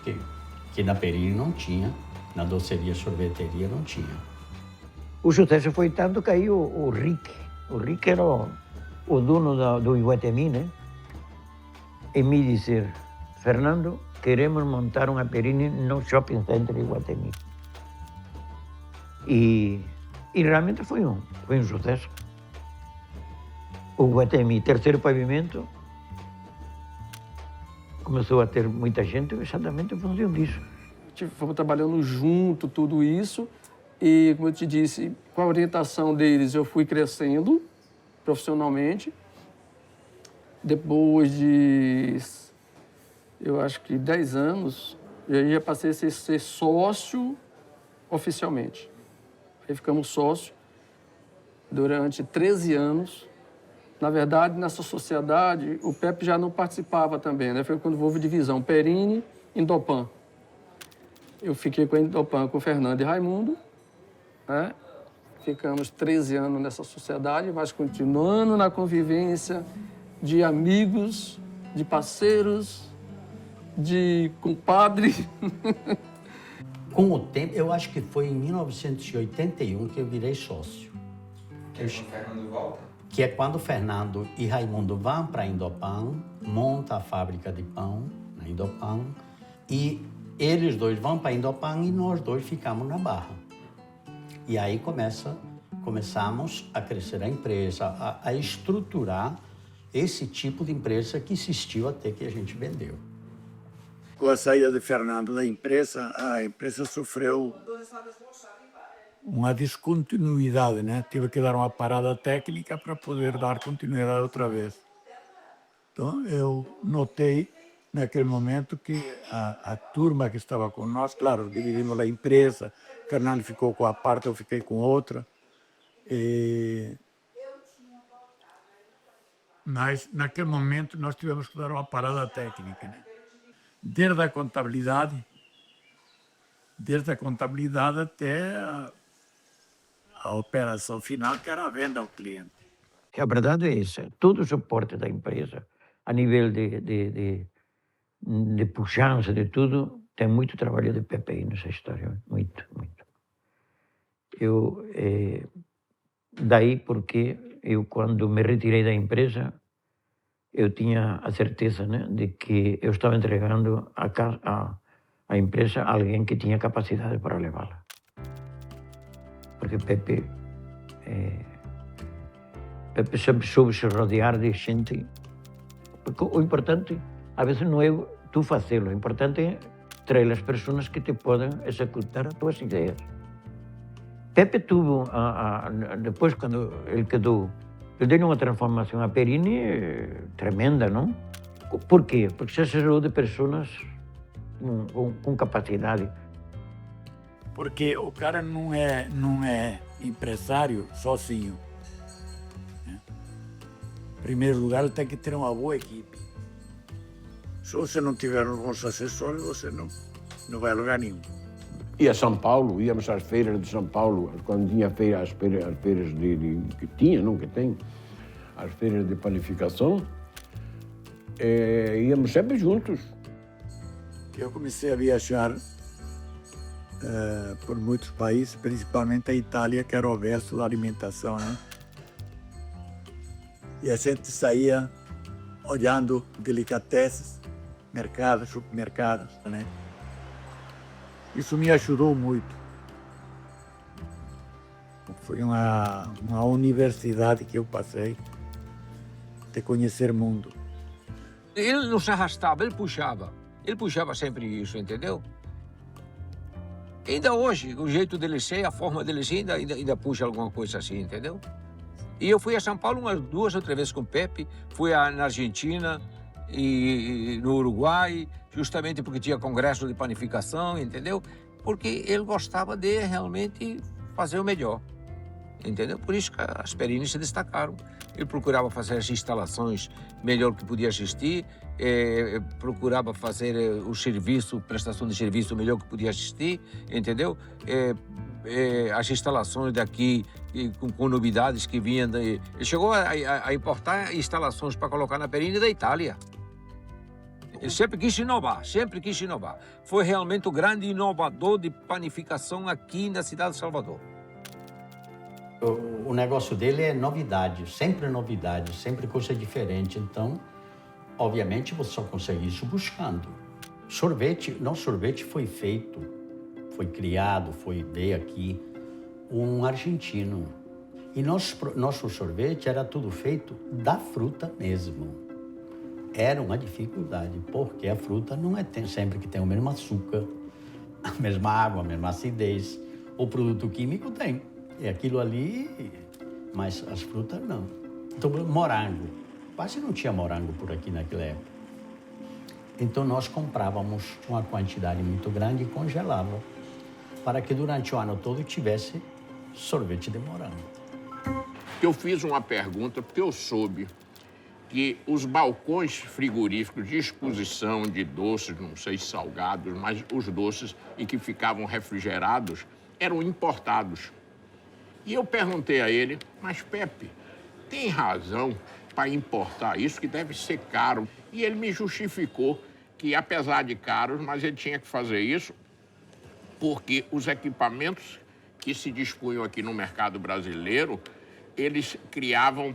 que na Perini não tinha, na Doceria Sorveteria não tinha.
O sucesso foi tanto que aí o Rick era o dono do Iguatemi, né? E me dizer, Fernando, queremos montar uma Perini no Shopping Center Iguatemi. E realmente foi um sucesso. O Iguatemi, terceiro pavimento, começou a ter muita gente exatamente em função disso.
Fomos trabalhando junto, tudo isso, e como eu te disse, com a orientação deles eu fui crescendo profissionalmente. Depois de, eu acho que 10 anos, eu já passei a ser sócio oficialmente. Aí ficamos sócios durante 13 anos. Na verdade, nessa sociedade, o Pepe já não participava também, né? Foi quando houve divisão, Perini e Indopan. Eu fiquei com a Indopan, com o Fernando e Raimundo, né? Ficamos 13 anos nessa sociedade, mas continuando na convivência de amigos, de parceiros, de compadre.
Com o tempo, eu acho que foi em 1981 que eu virei sócio.
Que é quando o Fernando volta?
Que é quando o Fernando e Raimundo vão para Indopan, monta a fábrica de pão na Indopan, e eles dois vão para Indopan e nós dois ficamos na Barra. E aí começamos a crescer a empresa, a estruturar esse tipo de empresa que existiu até que a gente vendeu.
Com a saída de Fernando da empresa, a empresa sofreu uma descontinuidade, né? Tive que dar uma parada técnica para poder dar continuidade outra vez. Então, eu notei naquele momento que a turma que estava com nós, claro, dividimos a empresa, o Fernando ficou com a parte, eu fiquei com outra. Mas, naquele momento, nós tivemos que dar uma parada técnica, né? Desde a contabilidade até a operação final, que era a venda ao cliente.
Que a verdade é essa, todo o suporte da empresa, a nível de puxança, de tudo, tem muito trabalho de Pepe aí nessa história, muito, muito. Daí porque eu, quando me retirei da empresa, eu tinha a certeza, né, de que eu estava entregando a empresa a alguém que tinha capacidade para levá-la. Porque Pepe sempre soube se rodear de gente. Porque o importante, a vezes, não é tu fazê-lo, o importante é trazer as pessoas que te podem executar as tuas ideias. Pepe tuvo, depois, quando ele quedou, ele deu uma transformação a Perini tremenda, não? Por quê? Porque se acerou de pessoas com capacidade.
Porque o cara não é empresário sozinho. Né? Em primeiro lugar, ele tem que ter uma boa equipe. Se você não tiver bons assessores, você não vai a lugar nenhum.
E a São Paulo, íamos às feiras de São Paulo, quando tinha feira, as feiras que tinha, não que tem, as feiras de panificação, íamos sempre juntos.
Eu comecei a viajar por muitos países, principalmente a Itália, que era o berço da alimentação, né? E a gente saía olhando delicatessen, mercados, supermercados, né? Isso me ajudou muito. Foi uma universidade que eu passei de conhecer o mundo.
Ele não se arrastava, ele puxava. Ele puxava sempre isso, entendeu? Ainda hoje, o jeito dele ser, a forma dele ser, ainda puxa alguma coisa assim, entendeu? E eu fui a São Paulo umas 2 ou 3 vezes com o Pepe, fui na Argentina e no Uruguai, justamente porque tinha congresso de panificação, entendeu? Porque ele gostava de realmente fazer o melhor, entendeu? Por isso que as Perini se destacaram. Ele procurava fazer as instalações melhor que podia existir, procurava fazer o serviço, prestação de serviço melhor que podia existir, entendeu? As instalações daqui com novidades que vinham ele chegou a importar instalações para colocar na Perini da Itália. Ele sempre quis inovar, sempre quis inovar. Foi realmente o grande inovador de panificação aqui na cidade de Salvador.
O negócio dele é novidade, sempre coisa diferente. Então, obviamente, você só consegue isso buscando. Nosso sorvete foi feito, foi criado, veio aqui um argentino. E nosso sorvete era tudo feito da fruta mesmo. Era uma dificuldade, porque a fruta não sempre que tem o mesmo açúcar, a mesma água, a mesma acidez. O produto químico tem. É aquilo ali, mas as frutas não. Então, morango. Quase não tinha morango por aqui naquela época. Então, nós comprávamos uma quantidade muito grande e congelava, para que durante o ano todo tivesse sorvete de morango.
Eu fiz uma pergunta porque eu soube que os balcões frigoríficos de exposição de doces, não sei se salgados, mas os doces e que ficavam refrigerados eram importados. E eu perguntei a ele, mas Pepe, tem razão para importar isso, que deve ser caro? E ele me justificou que, apesar de caros, mas ele tinha que fazer isso porque os equipamentos que se dispunham aqui no mercado brasileiro, eles criavam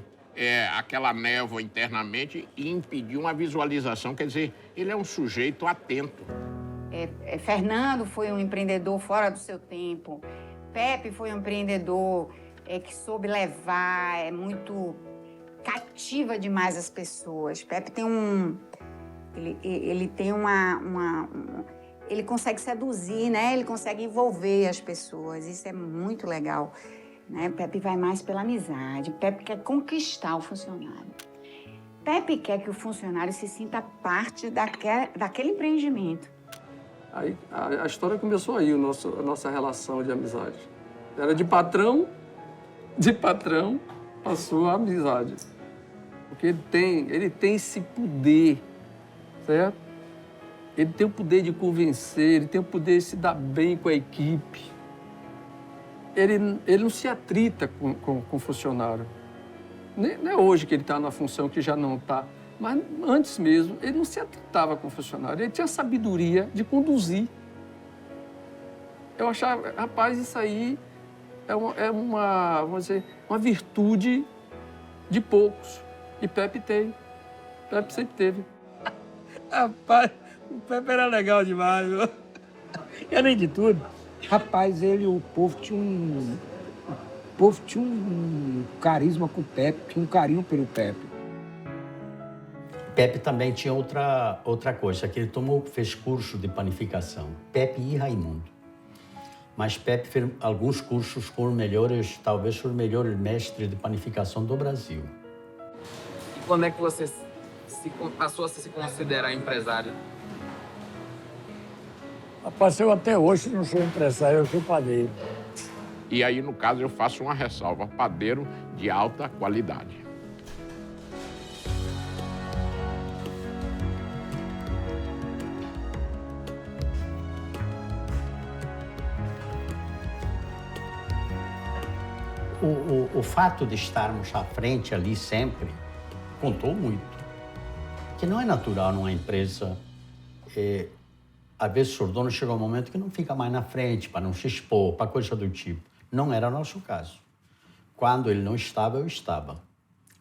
aquela névoa internamente e impediam a visualização. Quer dizer, ele é um sujeito atento.
Fernando foi um empreendedor fora do seu tempo. Pepe foi um empreendedor que soube levar, é muito cativa demais as pessoas. Pepe tem ele tem ele consegue seduzir, né? Ele consegue envolver as pessoas. Isso é muito legal, né? Pepe vai mais pela amizade. Pepe quer conquistar o funcionário. Pepe quer que o funcionário se sinta parte daquele empreendimento.
Aí a história começou aí, a nossa relação de amizade. Era de patrão passou a amizade. Porque ele tem esse poder, certo? Ele tem o poder de convencer, ele tem o poder de se dar bem com a equipe. Ele não se atrita com o funcionário. Não é hoje que ele está na função que já não está, mas antes mesmo, ele não se atritava com o funcionário. Ele tinha sabedoria de conduzir. Eu achava, rapaz, isso aí é uma, vamos dizer, uma virtude de poucos. E Pepe tem. Pepe sempre teve.
Rapaz, o Pepe era legal demais, viu? E além de tudo, rapaz, o povo tinha um carisma com o Pepe, tinha um carinho pelo Pepe.
Pepe também tinha outra coisa, que ele fez curso de panificação. Pepe e Raimundo. Mas Pepe fez alguns cursos com os melhores, talvez os melhores mestres de panificação do Brasil.
E quando é que você passou a se considerar empresário?
Rapaz, eu até hoje não sou empresário, eu sou padeiro.
E aí, no caso, eu faço uma ressalva, padeiro de alta qualidade.
O fato de estarmos à frente ali sempre contou muito. Que não é natural numa empresa. Às vezes o dono chega um momento que não fica mais na frente, para não se expor, para coisa do tipo. Não era nosso caso. Quando ele não estava, eu estava.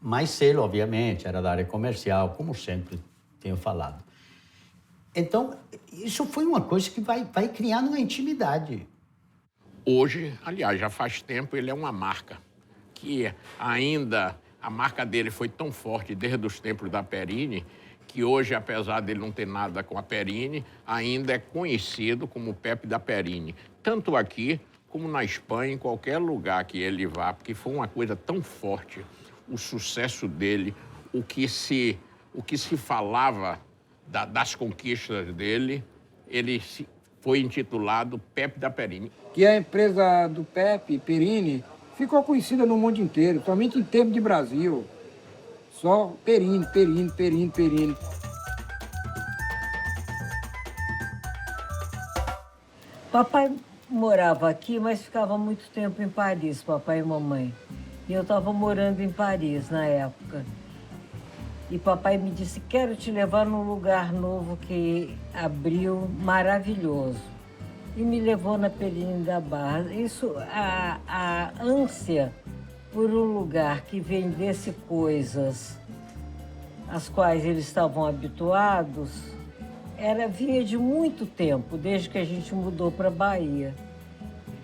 Mas ele, obviamente, era da área comercial, como sempre tenho falado. Então, isso foi uma coisa que vai criando uma intimidade.
Hoje, aliás, já faz tempo, ele é uma marca que ainda, a marca dele foi tão forte desde os tempos da Perini, que hoje, apesar dele não ter nada com a Perini, ainda é conhecido como Pepe da Perini. Tanto aqui, como na Espanha, em qualquer lugar que ele vá, porque foi uma coisa tão forte, o sucesso dele, o que se falava das conquistas dele, ele foi intitulado Pepe da Perini.
Que a empresa do Pepe, Perini, ficou conhecida no mundo inteiro, somente em termos de Brasil. Só Perini, Perini, Perini, Perini.
Papai morava aqui, mas ficava muito tempo em Paris, papai e mamãe. E eu estava morando em Paris na época. E papai me disse, quero te levar num lugar novo que abriu, maravilhoso. E me levou na Perini da Barra. Isso, a ânsia por um lugar que vendesse coisas às quais eles estavam habituados, vinha de muito tempo, desde que a gente mudou para a Bahia.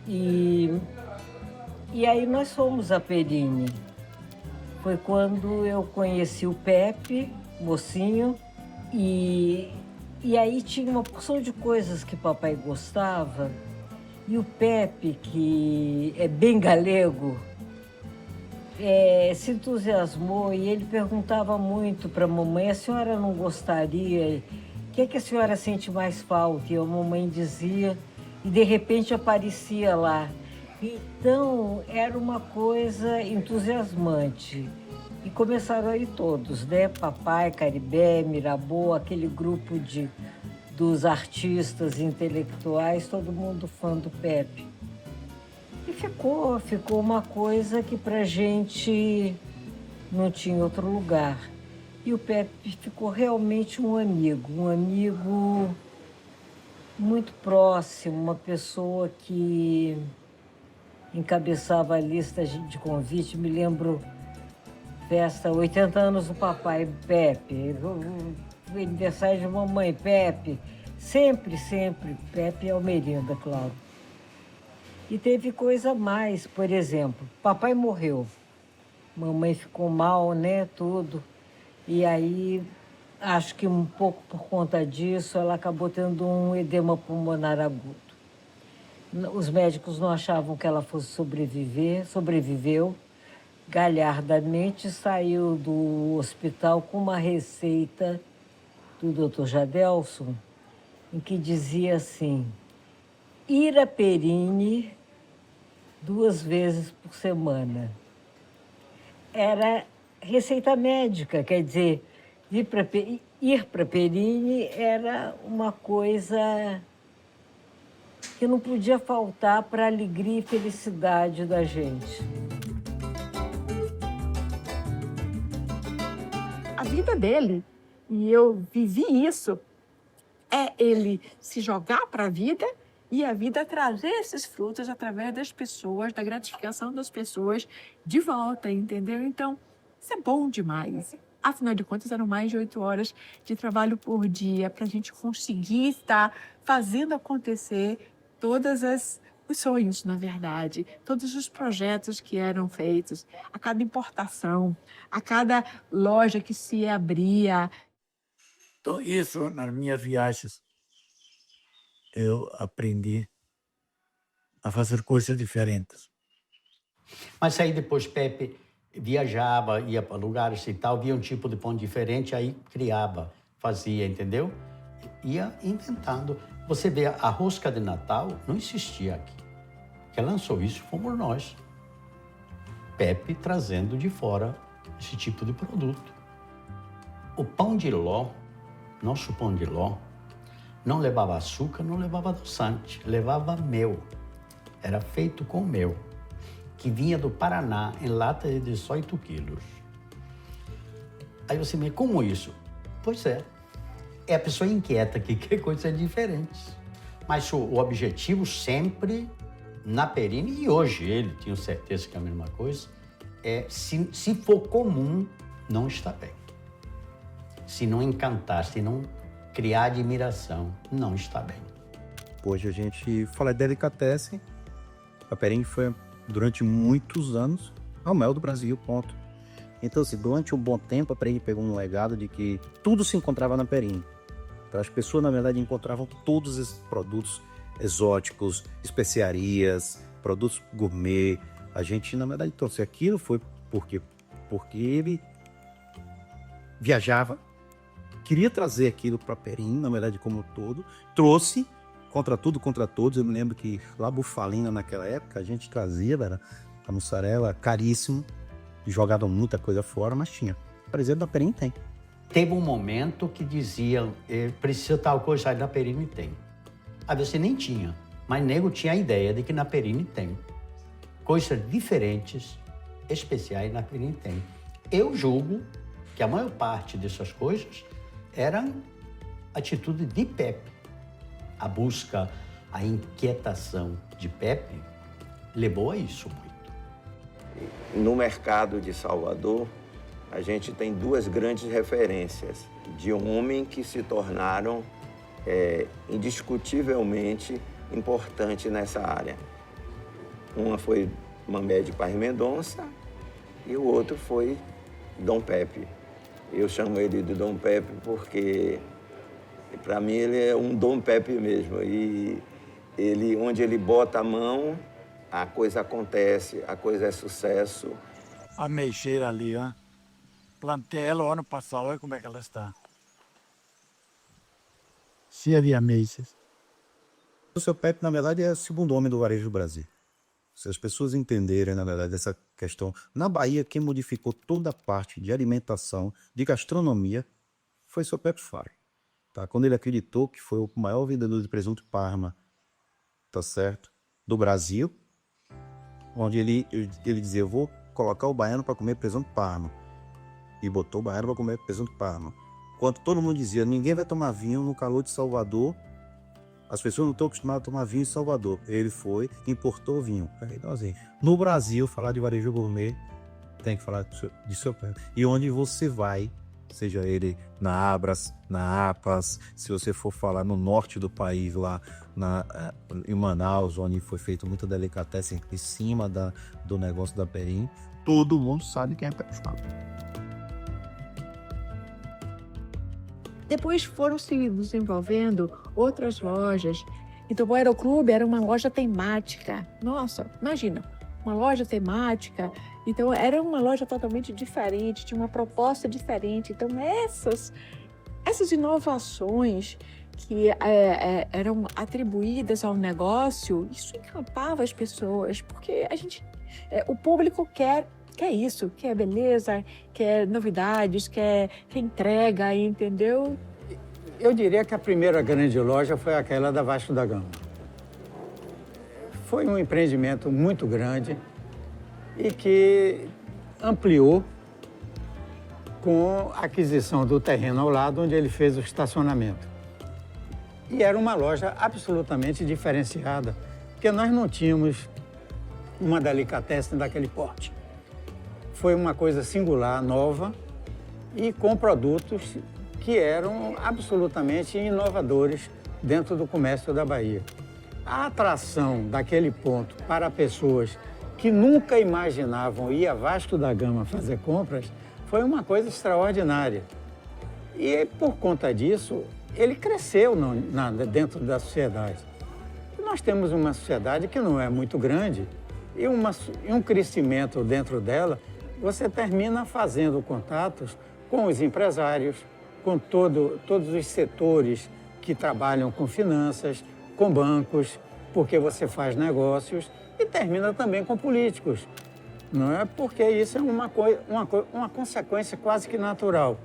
E aí nós fomos a Perini. Foi quando eu conheci o Pepe, mocinho, e aí tinha uma porção de coisas que papai gostava. E o Pepe, que é bem galego, se entusiasmou e ele perguntava muito para a mamãe, a senhora não gostaria? O que a senhora sente mais falta? E a mamãe dizia, e de repente aparecia lá. Então, era uma coisa entusiasmante. E começaram aí todos, né? Papai, Caribé, Mirabô, aquele grupo dos artistas intelectuais, todo mundo fã do Pepe. E ficou uma coisa que pra gente não tinha outro lugar. E o Pepe ficou realmente um amigo muito próximo, uma pessoa que encabeçava a lista de convite. Me lembro, festa, 80 anos do papai, Pepe, o aniversário de mamãe, Pepe, sempre, Pepe e Almerinda, claro. E teve coisa a mais, por exemplo, papai morreu, mamãe ficou mal, né, tudo, e aí, acho que um pouco por conta disso, ela acabou tendo um edema pulmonar agudo. Os médicos não achavam que ela fosse sobreviver, sobreviveu. galhardamente saiu do hospital com uma receita do Dr. Jadelson, em que dizia assim: Iraperine 2 vezes por semana. Era receita médica, quer dizer, ir para Perine era uma coisa que não podia faltar para a alegria e felicidade da gente.
A vida dele, e eu vivi isso, é ele se jogar para a vida e a vida trazer esses frutos através das pessoas, da gratificação das pessoas de volta, entendeu? Então, isso é bom demais. Afinal de contas, eram mais de 8 horas de trabalho por dia para a gente conseguir estar fazendo acontecer os sonhos, na verdade, todos os projetos que eram feitos, a cada importação, a cada loja que se abria.
Então, isso, nas minhas viagens, eu aprendi a fazer coisas diferentes.
Mas aí depois Pepe viajava, ia para lugares e tal, via um tipo de pão diferente, aí criava, fazia, entendeu? Ia inventando. Você vê, a rosca de Natal não existia aqui. Quem lançou isso fomos nós. Pepe trazendo de fora esse tipo de produto. O pão de ló, nosso pão de ló, não levava açúcar, não levava adoçante, levava mel. Era feito com mel, que vinha do Paraná em lata de 18 quilos. Aí você me, como isso? Pois é a pessoa inquieta que quer coisas diferentes. Mas o objetivo sempre na Perine, e hoje ele, tenho certeza que é a mesma coisa, é se for comum, não está bem. Se não encantar, se não criar admiração, não está bem.
Hoje a gente fala de delicatessen. A Perine foi, durante muitos anos, a mel do Brasil, ponto. Então, assim, durante um bom tempo, a Perine pegou um legado de que tudo se encontrava na Perine. Então, as pessoas, na verdade, encontravam todos esses produtos exóticos, especiarias, produtos gourmet. A gente, na verdade, trouxe aquilo foi porque ele viajava, queria trazer aquilo para Perine, na verdade, como um todo, trouxe contra tudo, contra todos. Eu me lembro que lá Bufalina, naquela época, a gente trazia, era a mussarela caríssimo, jogavam muita coisa fora, mas tinha. Por exemplo, da Perine tem.
Teve um momento que diziam, precisa tal coisa, aí na Perine tem. Às vezes nem tinha, mas nego tinha a ideia de que na Perine tem. Coisas diferentes, especiais, na Perine tem. Eu julgo que a maior parte dessas coisas eram atitude de Pepe. A busca, a inquietação de Pepe levou a isso muito.
No mercado de Salvador, a gente tem 2 grandes referências de homens que se tornaram indiscutivelmente importantes nessa área. Uma foi Mamé de Paz Mendonça e o outro foi Dom Pepe. Eu chamo ele de Dom Pepe porque, para mim, ele é um Dom Pepe mesmo. E onde ele bota a mão, a coisa acontece, a coisa é sucesso.
A meixeira ali, ó. Plantei ela o ano passado, olha como é que ela está. Cheia de ameixas.
O seu Pepe, na verdade, é o segundo homem do varejo do Brasil. Se as pessoas entenderem, na verdade, essa questão... Na Bahia, quem modificou toda a parte de alimentação, de gastronomia, foi o seu Pepe Faro. Tá? Quando ele acreditou que foi o maior vendedor de presunto Parma, tá certo? Do Brasil, onde ele dizia, eu vou colocar o baiano para comer presunto Parma. E botou o baiano para comer presunto Parma. Enquanto todo mundo dizia, ninguém vai tomar vinho no calor de Salvador, as pessoas não estão acostumadas a tomar vinho em Salvador. Ele foi, importou vinho. Então, assim, no Brasil, falar de varejo gourmet, tem que falar de seu Pepe. E onde você vai, seja ele na Abras, na APAS, se você for falar no norte do país, lá em Manaus, onde foi feito muita delicatessen em cima do negócio da Perine, todo mundo sabe quem é Pepe Faro.
Depois foram se desenvolvendo outras lojas. Então, o Aeroclube era uma loja temática. Nossa, imagina, uma loja temática. Então, era uma loja totalmente diferente, tinha uma proposta diferente. Então, essas inovações que eram atribuídas ao negócio, isso encantava as pessoas, porque o público quer isso, quer beleza, quer novidades, quer entrega, entendeu?
Eu diria que a primeira grande loja foi aquela da Vasco da Gama. Foi um empreendimento muito grande e que ampliou com a aquisição do terreno ao lado onde ele fez o estacionamento. E era uma loja absolutamente diferenciada, porque nós não tínhamos uma delicatessen daquele porte. Foi uma coisa singular, nova e com produtos que eram absolutamente inovadores dentro do comércio da Bahia. A atração daquele ponto para pessoas que nunca imaginavam ir a Vasco da Gama fazer compras foi uma coisa extraordinária. E por conta disso, ele cresceu dentro da sociedade. Nós temos uma sociedade que não é muito grande e um crescimento dentro dela, você termina fazendo contatos com os empresários, com todos os setores que trabalham com finanças, com bancos, porque você faz negócios, e termina também com políticos, não é? Porque isso é uma consequência quase que natural.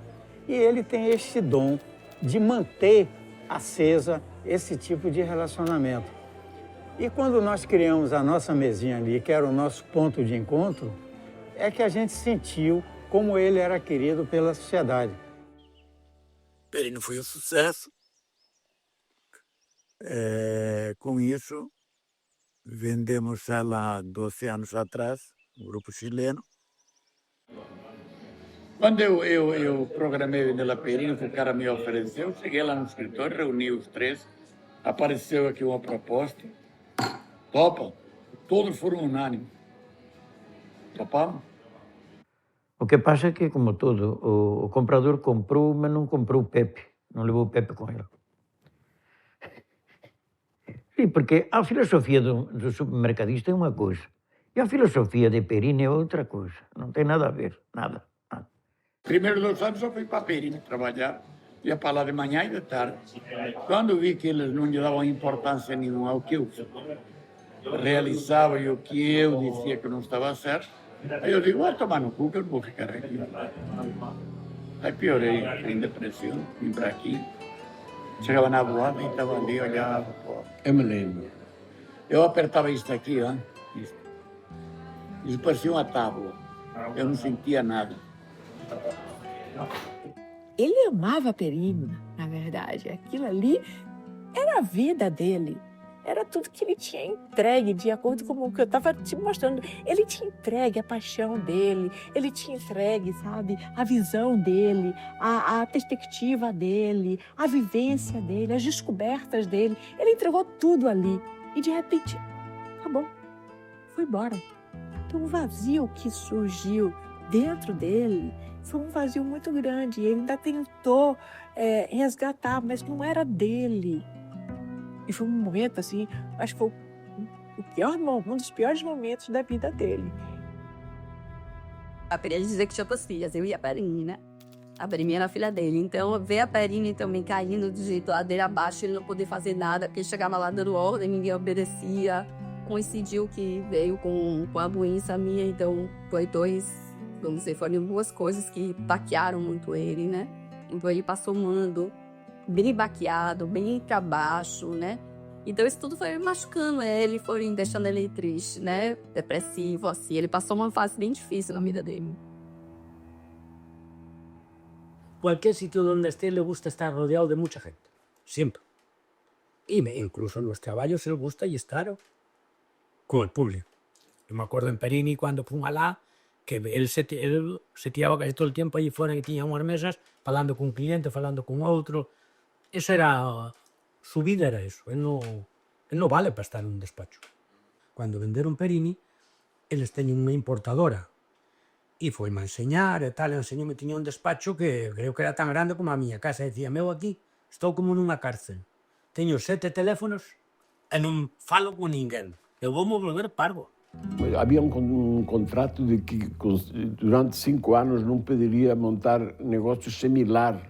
E ele tem este dom de manter acesa esse tipo de relacionamento. E quando nós criamos a nossa mesinha ali, que era o nosso ponto de encontro, é que a gente sentiu como ele era querido pela sociedade.
Perino foi um sucesso. Com isso, vendemos ela há 12 anos atrás, um grupo chileno. Quando eu programei vender a Perino, que o cara me ofereceu, cheguei lá no escritório, reuni os três, apareceu aqui uma proposta, topa, todos foram unânimes. Topamos.
O que pasa é que, como todo, o comprador comprou, mas não comprou o Pepe, não levou o Pepe com ele. Sim, porque a filosofia do supermercadista é uma coisa, e a filosofia de Perino é outra coisa, não tem nada a ver, nada.
Primeiros 2 anos eu fui para Perino trabalhar, ia para lá de manhã e de tarde. Quando vi que eles não lhe davam importância nenhuma ao que eu realizava e o que eu dizia que não estava certo, aí eu digo, vai tomar no cu que eu não vou ficar aqui. Aí piorei, em depressão, vim para aqui. Chegava na boate e estava ali, olhava. Pô. Eu me lembro. Eu apertava isso aqui, ó. Isso parecia uma tábua. Eu não sentia nada.
Ele amava Perino, na verdade. Aquilo ali era a vida dele. Era tudo que ele tinha entregue, de acordo com o que eu estava te mostrando. Ele tinha entregue a paixão dele, ele tinha entregue, sabe, a visão dele, a perspectiva dele, a vivência dele, as descobertas dele. Ele entregou tudo ali. E, de repente, acabou. Foi embora. Então, o vazio que surgiu dentro dele foi um vazio muito grande. Ele ainda tentou resgatar, mas não era dele. E foi um momento, assim, acho que foi um dos piores momentos da vida dele.
A Perine dizia que tinha pastilhas, eu e a Perine, né? A Perine era a filha dele. Então, ver a Perine também caindo do jeito ladeira abaixo, ele não poder fazer nada, porque ele chegava lá dando ordem, ninguém obedecia. Coincidiu que veio com a doença minha, então foram 2 coisas que baquearam muito ele, né? Então, ele passou um ano bem baqueado, bem para baixo, né? Então isso tudo foi machucando ele, foi deixando ele triste, né? Depressivo, assim. Ele passou uma fase bem difícil na vida dele.
Cualquier sitio donde esté le gusta estar rodeado de mucha gente, siempre. Y incluso en los trabajos le gusta y estar con el público. Yo me acuerdo en Perini cuando fuimos allá, que él se tiraba casi todo el tiempo allí fuera, que tenía unas mesas, hablando con un cliente, hablando con otro. Esa era, su vida era eso, él no vale para estar en un despacho. Cuando venderon Perini, eles teñen unha importadora e foi-me a enseñar e tal, enseñoume, tiña un despacho que creo que era tan grande como a miña casa, e dicía, meu, aquí estou como nunha cárcel, teño 7 teléfonos e non falo con ninguén, eu vou me volver parvo.
Havia um contrato de que durante 5 anos não poderia montar negócio similar.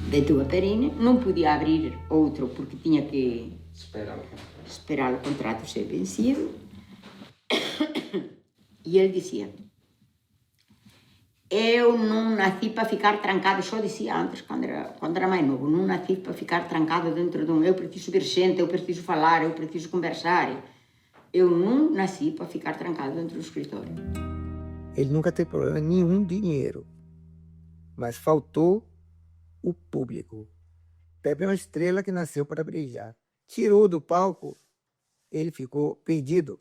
Vendeu a Perini, não podia abrir outro porque tinha que esperar o contrato ser vencido. E ele dizia: eu não nasci para ficar trancado, só dizia antes, quando era mais novo, não nasci para ficar trancado dentro de um... Eu preciso ver gente, eu preciso falar, eu preciso conversar. Eu não nasci para ficar trancado dentro do escritório.
Ele nunca teve problema nenhum de dinheiro, mas faltou o público. Pepe é uma estrela que nasceu para brilhar. Tirou do palco, ele ficou perdido.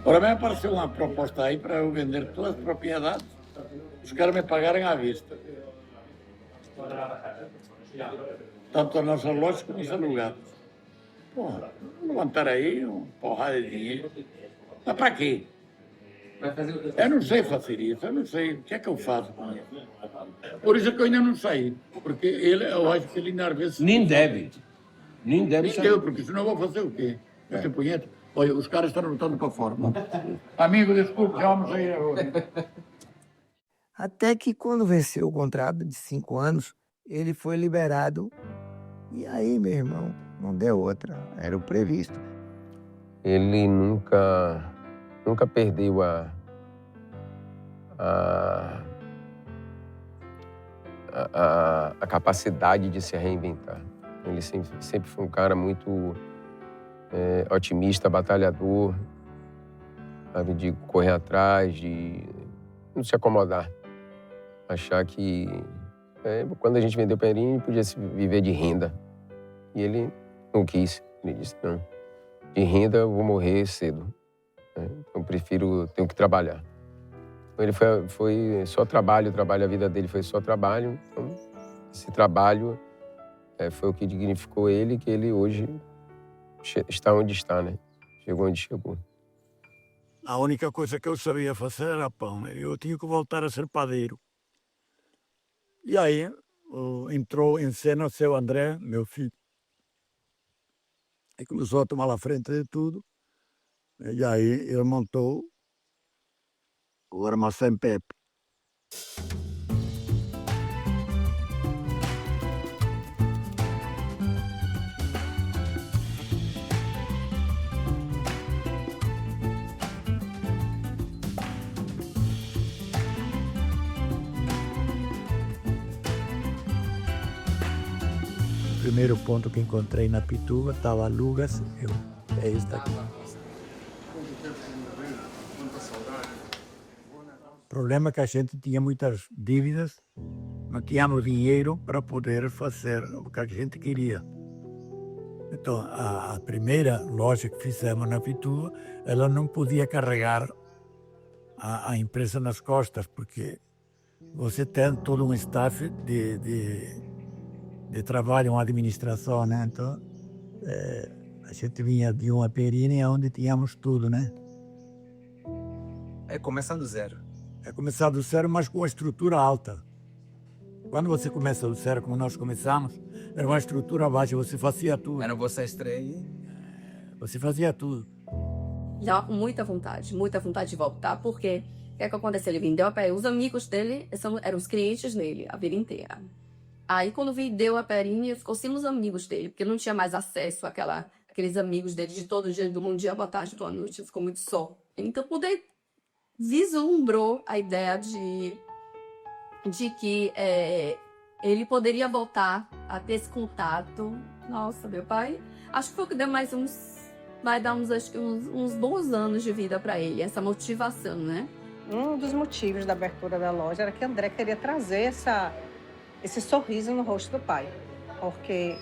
Ora bem, apareceu uma proposta aí para eu vender todas as propriedades. Os caras me pagarem à vista. Tanto a nossa loja como os alugados. Porra, levantar aí uma porrada de dinheiro. Mas para quê? Eu não sei fazer isso, eu não sei. O que é que eu faço com isso? Por isso que eu ainda não saí. Porque eu acho que ele ainda às vezes...
Nem deve sair.
Porque senão eu vou fazer o quê? Essa punheta. Olha, os caras estão lutando para fora. Amigo, desculpe, já vamos sair agora.
Até que quando venceu o contrato de 5 anos, ele foi liberado. E aí, meu irmão, não deu outra. Era o previsto.
Ele nunca perdeu a capacidade de se reinventar. Ele sempre foi um cara muito otimista, batalhador, sabe, de correr atrás, de não se acomodar. Achar que quando a gente vendeu Perini, podia se viver de renda. E ele não quis. Ele disse, não, de renda eu vou morrer cedo. Eu tenho que trabalhar. Ele foi só trabalho, a vida dele foi só trabalho. Então, esse trabalho foi o que dignificou ele, que ele hoje está onde está, né? Chegou onde chegou.
A única coisa que eu sabia fazer era pão. Eu tinha que voltar a ser padeiro. E aí entrou em cena o seu André, meu filho. Aí começou a tomar a frente de tudo. E aí ele montou o Armazém Pepe. O primeiro ponto que encontrei na Pituba estava Lugas, é esta aqui. O problema é que a gente tinha muitas dívidas, não tínhamos dinheiro para poder fazer o que a gente queria. Então, a primeira loja que fizemos na Pituba, ela não podia carregar a empresa nas costas, porque você tem todo um staff de trabalho, uma administração, né? Então, a gente vinha de uma Perini onde tínhamos tudo, né?
É começar do zero.
É começar do zero, mas com uma estrutura alta. Quando você começa do zero, como nós começamos, era uma estrutura baixa, você fazia tudo.
Era você a estreia.
Você fazia tudo.
Já com muita vontade de voltar, porque o que é que aconteceu? Ele vendeu a Perini, os amigos dele eram os clientes dele a vida inteira. Aí quando vendeu a Perini, ficou sem os amigos dele, porque não tinha mais acesso àqueles amigos dele de todo dia, do bom dia, boa tarde, boa noite, ficou muito só. Então poder vislumbrou a ideia de que ele poderia voltar a ter esse contato. Nossa, meu pai, acho que foi o que deu mais vai dar uns bons anos de vida para ele, essa motivação, né?
Um dos motivos da abertura da loja era que André queria trazer esse sorriso no rosto do pai, porque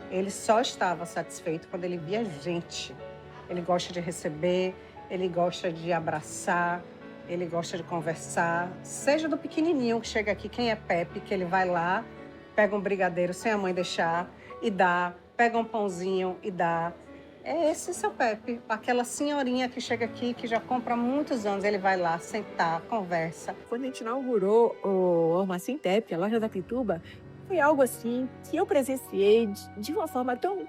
ele só estava satisfeito quando ele via gente. Ele gosta de receber, ele gosta de abraçar, ele gosta de conversar, seja do pequenininho que chega aqui, quem é Pepe, que ele vai lá, pega um brigadeiro sem a mãe deixar e dá, pega um pãozinho e dá. É esse seu Pepe, aquela senhorinha que chega aqui, que já compra há muitos anos, ele vai lá sentar, conversa.
Quando a gente inaugurou o Armazém Pepe, a loja da Pituba, foi algo assim que eu presenciei de uma forma tão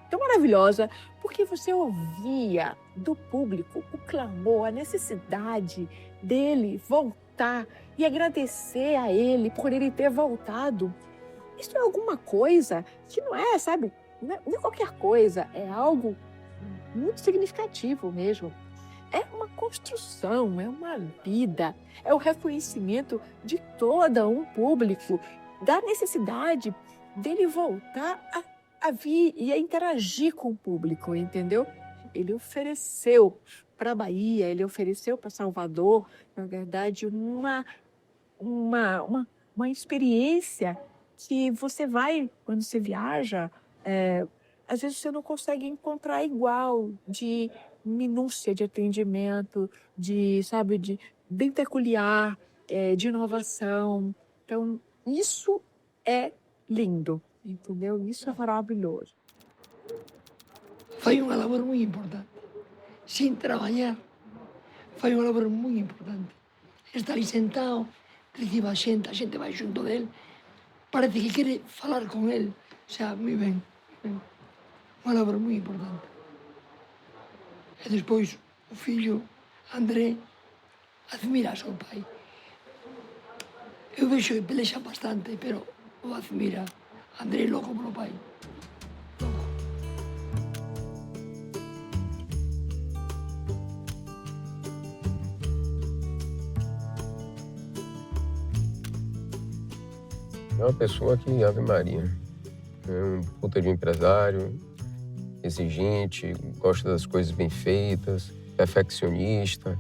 tão maravilhosa, porque você ouvia do público o clamor, a necessidade dele voltar e agradecer a ele por ele ter voltado. Isso é alguma coisa que não é, sabe, não é qualquer coisa, é algo muito significativo mesmo. É uma construção, é uma vida, é o reconhecimento de todo um público, da necessidade dele voltar a vir e a interagir com o público, entendeu? Ele ofereceu para a Bahia, ele ofereceu para Salvador, na verdade, uma experiência que você vai, quando você viaja, às vezes você não consegue encontrar igual, de minúcia de atendimento, bem peculiar, de inovação. Então, isso é lindo, entendeu? Isso é maravilhoso.
Fai uma labor muito importante. Sem trabalhar, fai uma labor muito importante. Está ali sentado, recibe a gente vai junto dele, parece que quer falar com ele. O sea, muito bem. Uma labor muito importante. E depois o filho, André, admira seu pai. Eu vejo que peleja bastante, pero o admira. André é louco pelo pai.
É uma pessoa que, Ave Maria, é um puta de um empresário, exigente, gosta das coisas bem feitas, perfeccionista,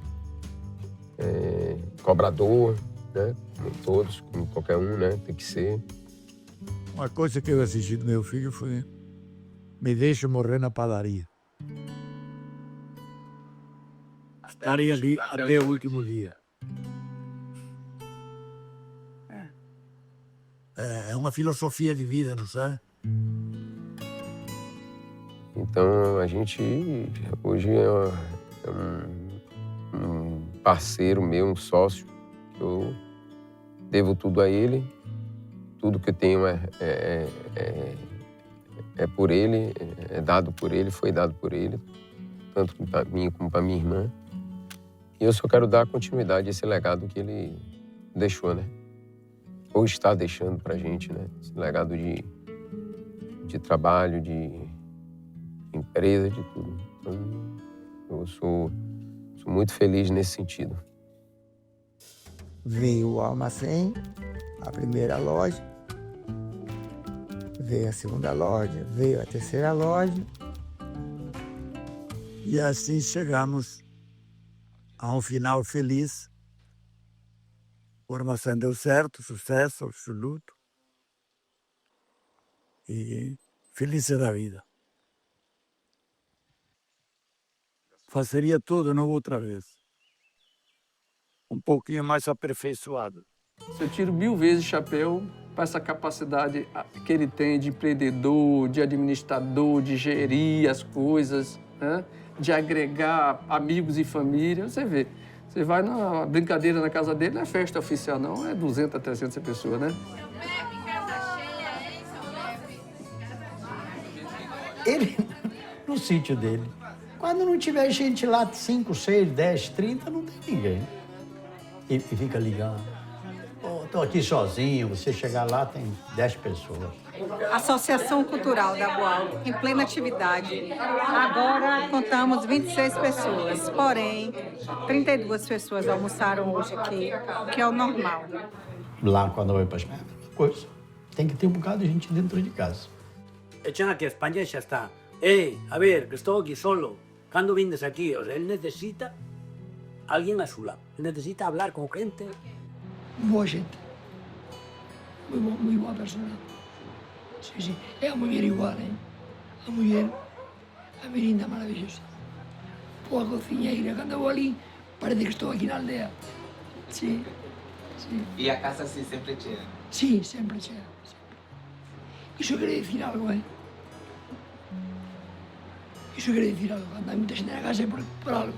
cobrador, né? Como todos, como qualquer um, né? Tem que ser.
Uma coisa que eu exigi do meu filho foi: me deixe morrer na padaria. Estarei ali até o último dia. É uma filosofia de vida, não sabe?
Então, a gente hoje é um parceiro meu, um sócio, que eu devo tudo a ele. Tudo que eu tenho é por ele, é dado por ele, foi dado por ele, tanto para mim como para minha irmã. E eu só quero dar continuidade a esse legado que ele deixou, né? Ou está deixando para a gente, né? Esse legado de trabalho, de empresa, de tudo. Então, eu sou muito feliz nesse sentido.
Veio o Almacém, a primeira loja, veio a segunda loja, veio a terceira loja.
E assim chegamos a um final feliz. O Armazém deu certo, sucesso absoluto. E feliz da vida. Fazeria tudo de novo outra vez. Um pouquinho mais aperfeiçoado.
Eu tiro 1000 vezes chapéu para essa capacidade que ele tem de empreendedor, de administrador, de gerir as coisas, né? De agregar amigos e família. Você vê, você vai na brincadeira na casa dele, não é festa oficial não, é 200 a 300 pessoas, né?
Ele, no sítio dele, quando não tiver gente lá, 5, 6, 10, 30, não tem ninguém. E fica ligando. Estou aqui sozinho, você chegar lá, tem 10 pessoas.
Associação Cultural da Boal, em plena atividade. Agora contamos 26 pessoas, porém, 32 pessoas almoçaram hoje aqui, o que é o normal.
Lá, quando vai para a Espanha, é a mesma coisa. Tem que ter um bocado de gente dentro de casa.
Echan aquí a España y ya está. A ver, que estoy aquí solo. Cuando vienes aquí? O sea, él necesita alguien a su lado. Él necesita hablar con gente.
Boa gente. Muy boa persona. Sí, sí. É a mulher igual, hein? A mulher, a menina maravilhosa. Boa cozinheira. Quando eu vou ali, parece que estou aqui na aldeia. Sim, sim.
E a casa assim sempre cheia?
Sim, sempre cheia. Isso quer dizer algo, hein? Isso quer dizer algo. Quando há muita gente na casa é por algo.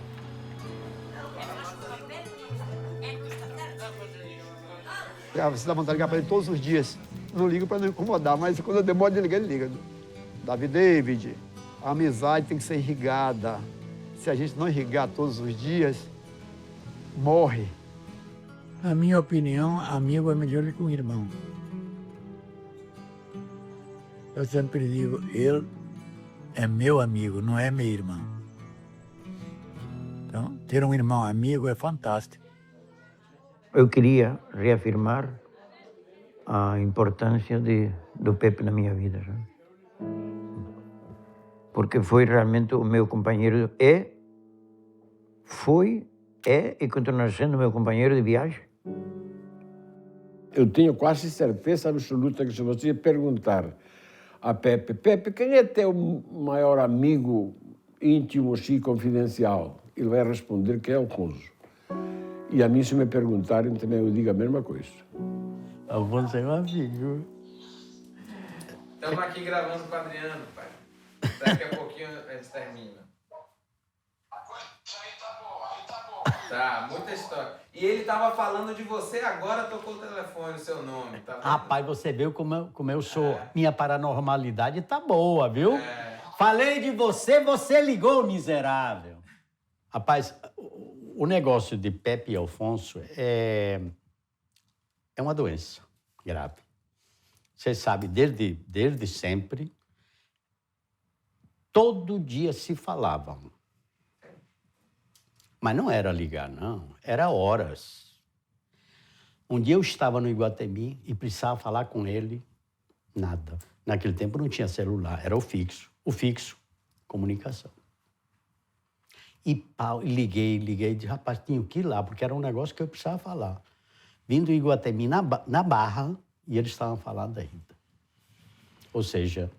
Você dá vontade de ligar para ele todos os dias. Não ligo para não incomodar, mas quando eu demoro de ligar, ele liga. David, A amizade tem que ser irrigada. Se a gente não irrigar todos os dias, morre.
Na minha opinião, amigo é melhor do que um irmão. Eu sempre digo, ele é meu amigo, não é meu irmão. Então, ter um irmão amigo é fantástico.
Eu queria reafirmar a importância do Pepe na minha vida, sabe? Porque foi realmente o meu companheiro, foi e continua sendo meu companheiro de viagem.
Eu tenho quase certeza absoluta que se você perguntar a Pepe, Pepe, quem é teu maior amigo íntimo e confidencial? Ele vai responder que é Alfonso. E a mim, se me perguntarem, também eu digo a mesma coisa.
Alfonso é um amigo.
Estamos aqui gravando com o Adriano, pai. Daqui a pouquinho a gente termina. Tá, muita história. E ele tava falando de você, agora tocou o telefone, o seu nome. Tá vendo?
Rapaz, você viu como eu sou. Minha paranormalidade tá boa, viu? Falei de você, você ligou, miserável. Rapaz, o negócio de Pepe e Alfonso é uma doença grave. Você sabe, desde sempre, todo dia se falavam. Mas não era ligar, não. Era horas. Um dia eu estava no Iguatemi e precisava falar com ele. Nada. Naquele tempo não tinha celular, era o fixo. O fixo, comunicação. E pau, liguei, disse, rapaz, tinha que ir lá, porque era um negócio que eu precisava falar. Vim do Iguatemi na Barra e eles estavam falando ainda. Ou seja,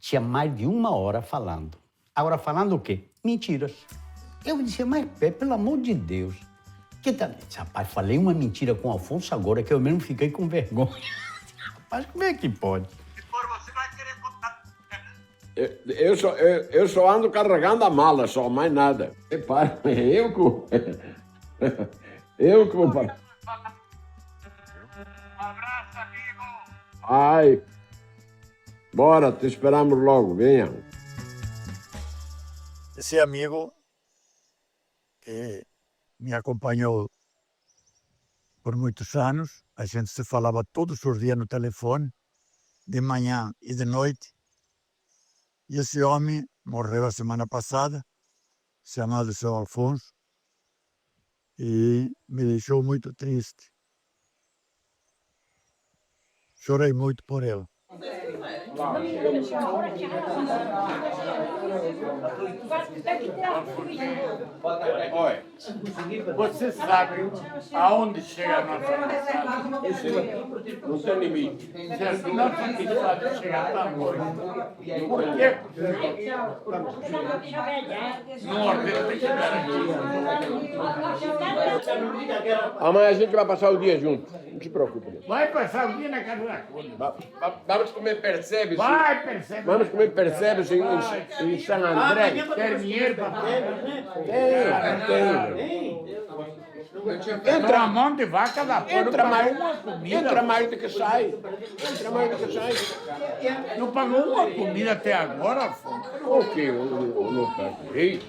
tinha mais de 1 hora falando. Agora, falando o quê? Mentiras. Eu disse, mas Pepe, pelo amor de Deus, que tal? Rapaz, falei uma mentira com o Alfonso agora que eu mesmo fiquei com vergonha. Rapaz, como é que pode?
Eu só ando carregando a mala, só, mais nada. Repara, eu que vou parar.
Um abraço, amigo.
Ai, bora, te esperamos logo, venha.
Esse amigo que me acompanhou por muitos anos, a gente se falava todos os dias no telefone, de manhã e de noite. E esse homem morreu a semana passada, chamado Seu Alfonso, e me deixou muito triste. Chorei muito por ele. Olha, você sabe aonde chega a nossa amizade?
Não tem limite.
Se a nossa amizade chegar tão longe, por que Nordeste tem que garantir?
Amanhã a gente vai passar o dia junto. Não se preocupe.
Vai passar o dia na casa da Cunha.
Vamos comer percebes.
Vai, percebe.
Vamos comer percebes em San André.
Quer dinheiro para
Entra
a mão de vaca da porra.
Entra mais do que sai. Entra mais do que sai.
Não pagou uma comida até agora, Afonso?
O quê? Eu não paguei.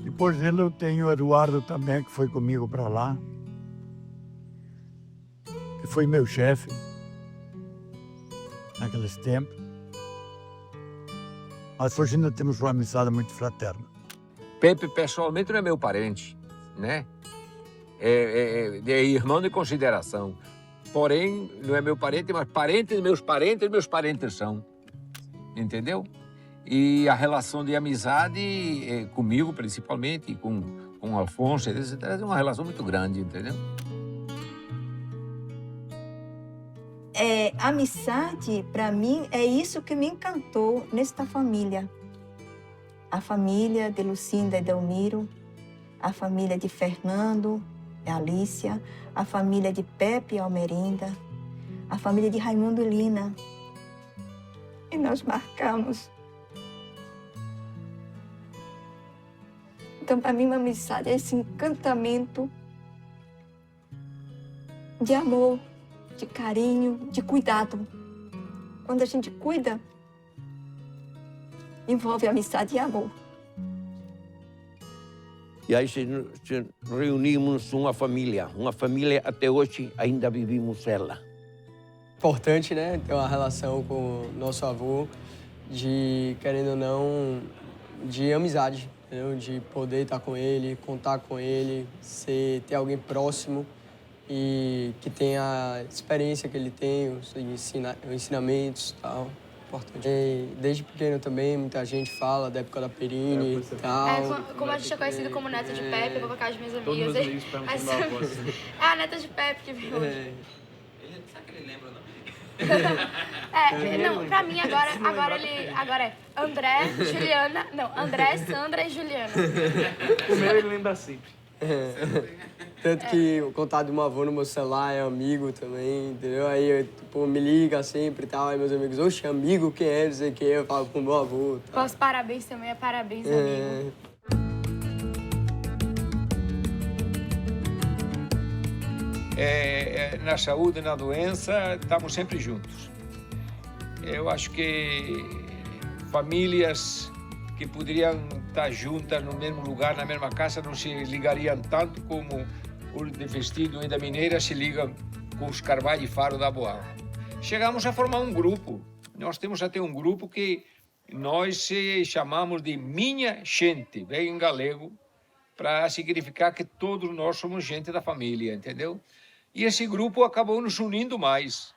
Depois dele eu tenho o Eduardo também, que foi comigo para lá. Que foi meu chefe naqueles tempos. Mas hoje ainda temos uma amizade muito fraterna.
Pepe pessoalmente não é meu parente, né? É irmão de consideração. Porém, não é meu parente, mas meus parentes são. Entendeu? E a relação de amizade comigo, principalmente, com o Alfonso, é uma relação muito grande, entendeu?
Amizade, para mim, é isso que me encantou nesta família. A família de Lucinda e Delmiro, a família de Fernando e Alícia, a família de Pepe e Almerinda, a família de Raimundo e Lina. E nós marcamos. Então, para mim, uma amizade é esse encantamento de amor, de carinho, de cuidado. Quando a gente cuida, envolve amizade e amor.
E aí se reunimos uma família até hoje ainda vivimos ela.
Importante, né, ter uma relação com o nosso avô, de, querendo ou não, de amizade, entendeu? De poder estar com ele, contar com ele, ter alguém próximo e que tenha a experiência que ele tem, os ensinamentos e tal. Importante. E desde pequeno também, muita gente fala da época da Perini e tal.
Como a gente é conhecido como neto de Pepe, eu vou colocar as minhas amigas.
Todos meus amigos perguntam da avó.
É a neta de Pepe que veio hoje.
Será que ele lembra o nome?
Não, pra mim agora é André, Juliana, não, André, Sandra e Juliana.
O meu ele lembra sempre.
Tanto que o contato do meu avô no meu celular é amigo também, entendeu? Aí, tipo, me liga sempre e tal, aí meus amigos, oxe, amigo, quem é, não sei o quê, eu falo com o meu avô. Tal.
Posso parabéns também, parabéns, amigo.
Na saúde e na doença, estamos sempre juntos. Eu acho que famílias que poderiam estar juntas no mesmo lugar, na mesma casa, não se ligariam tanto como o de Vestido e da Mineira se ligam com os Carvalho e Faro da Boal. Chegamos a formar um grupo. Nós temos até um grupo que nós chamamos de Minha Gente, vem em galego, para significar que todos nós somos gente da família, entendeu? E esse grupo acabou nos unindo mais.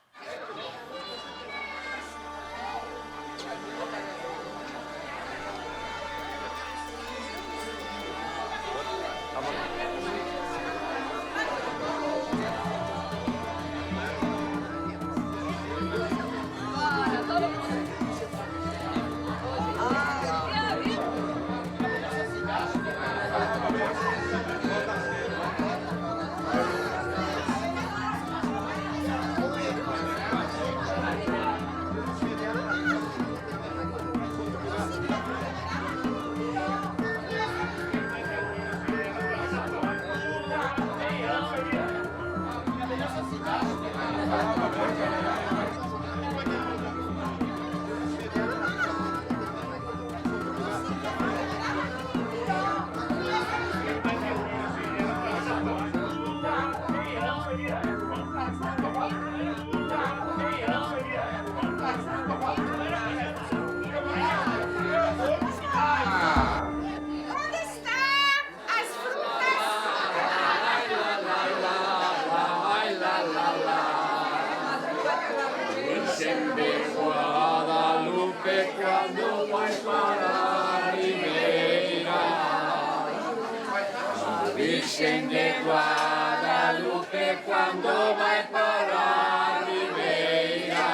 Virgen de Guadalupe, quando vai para a Ribeira,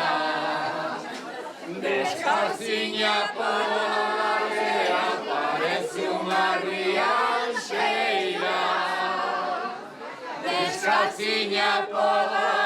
descalcinha por areia, parece uma riancheira, descalcinha por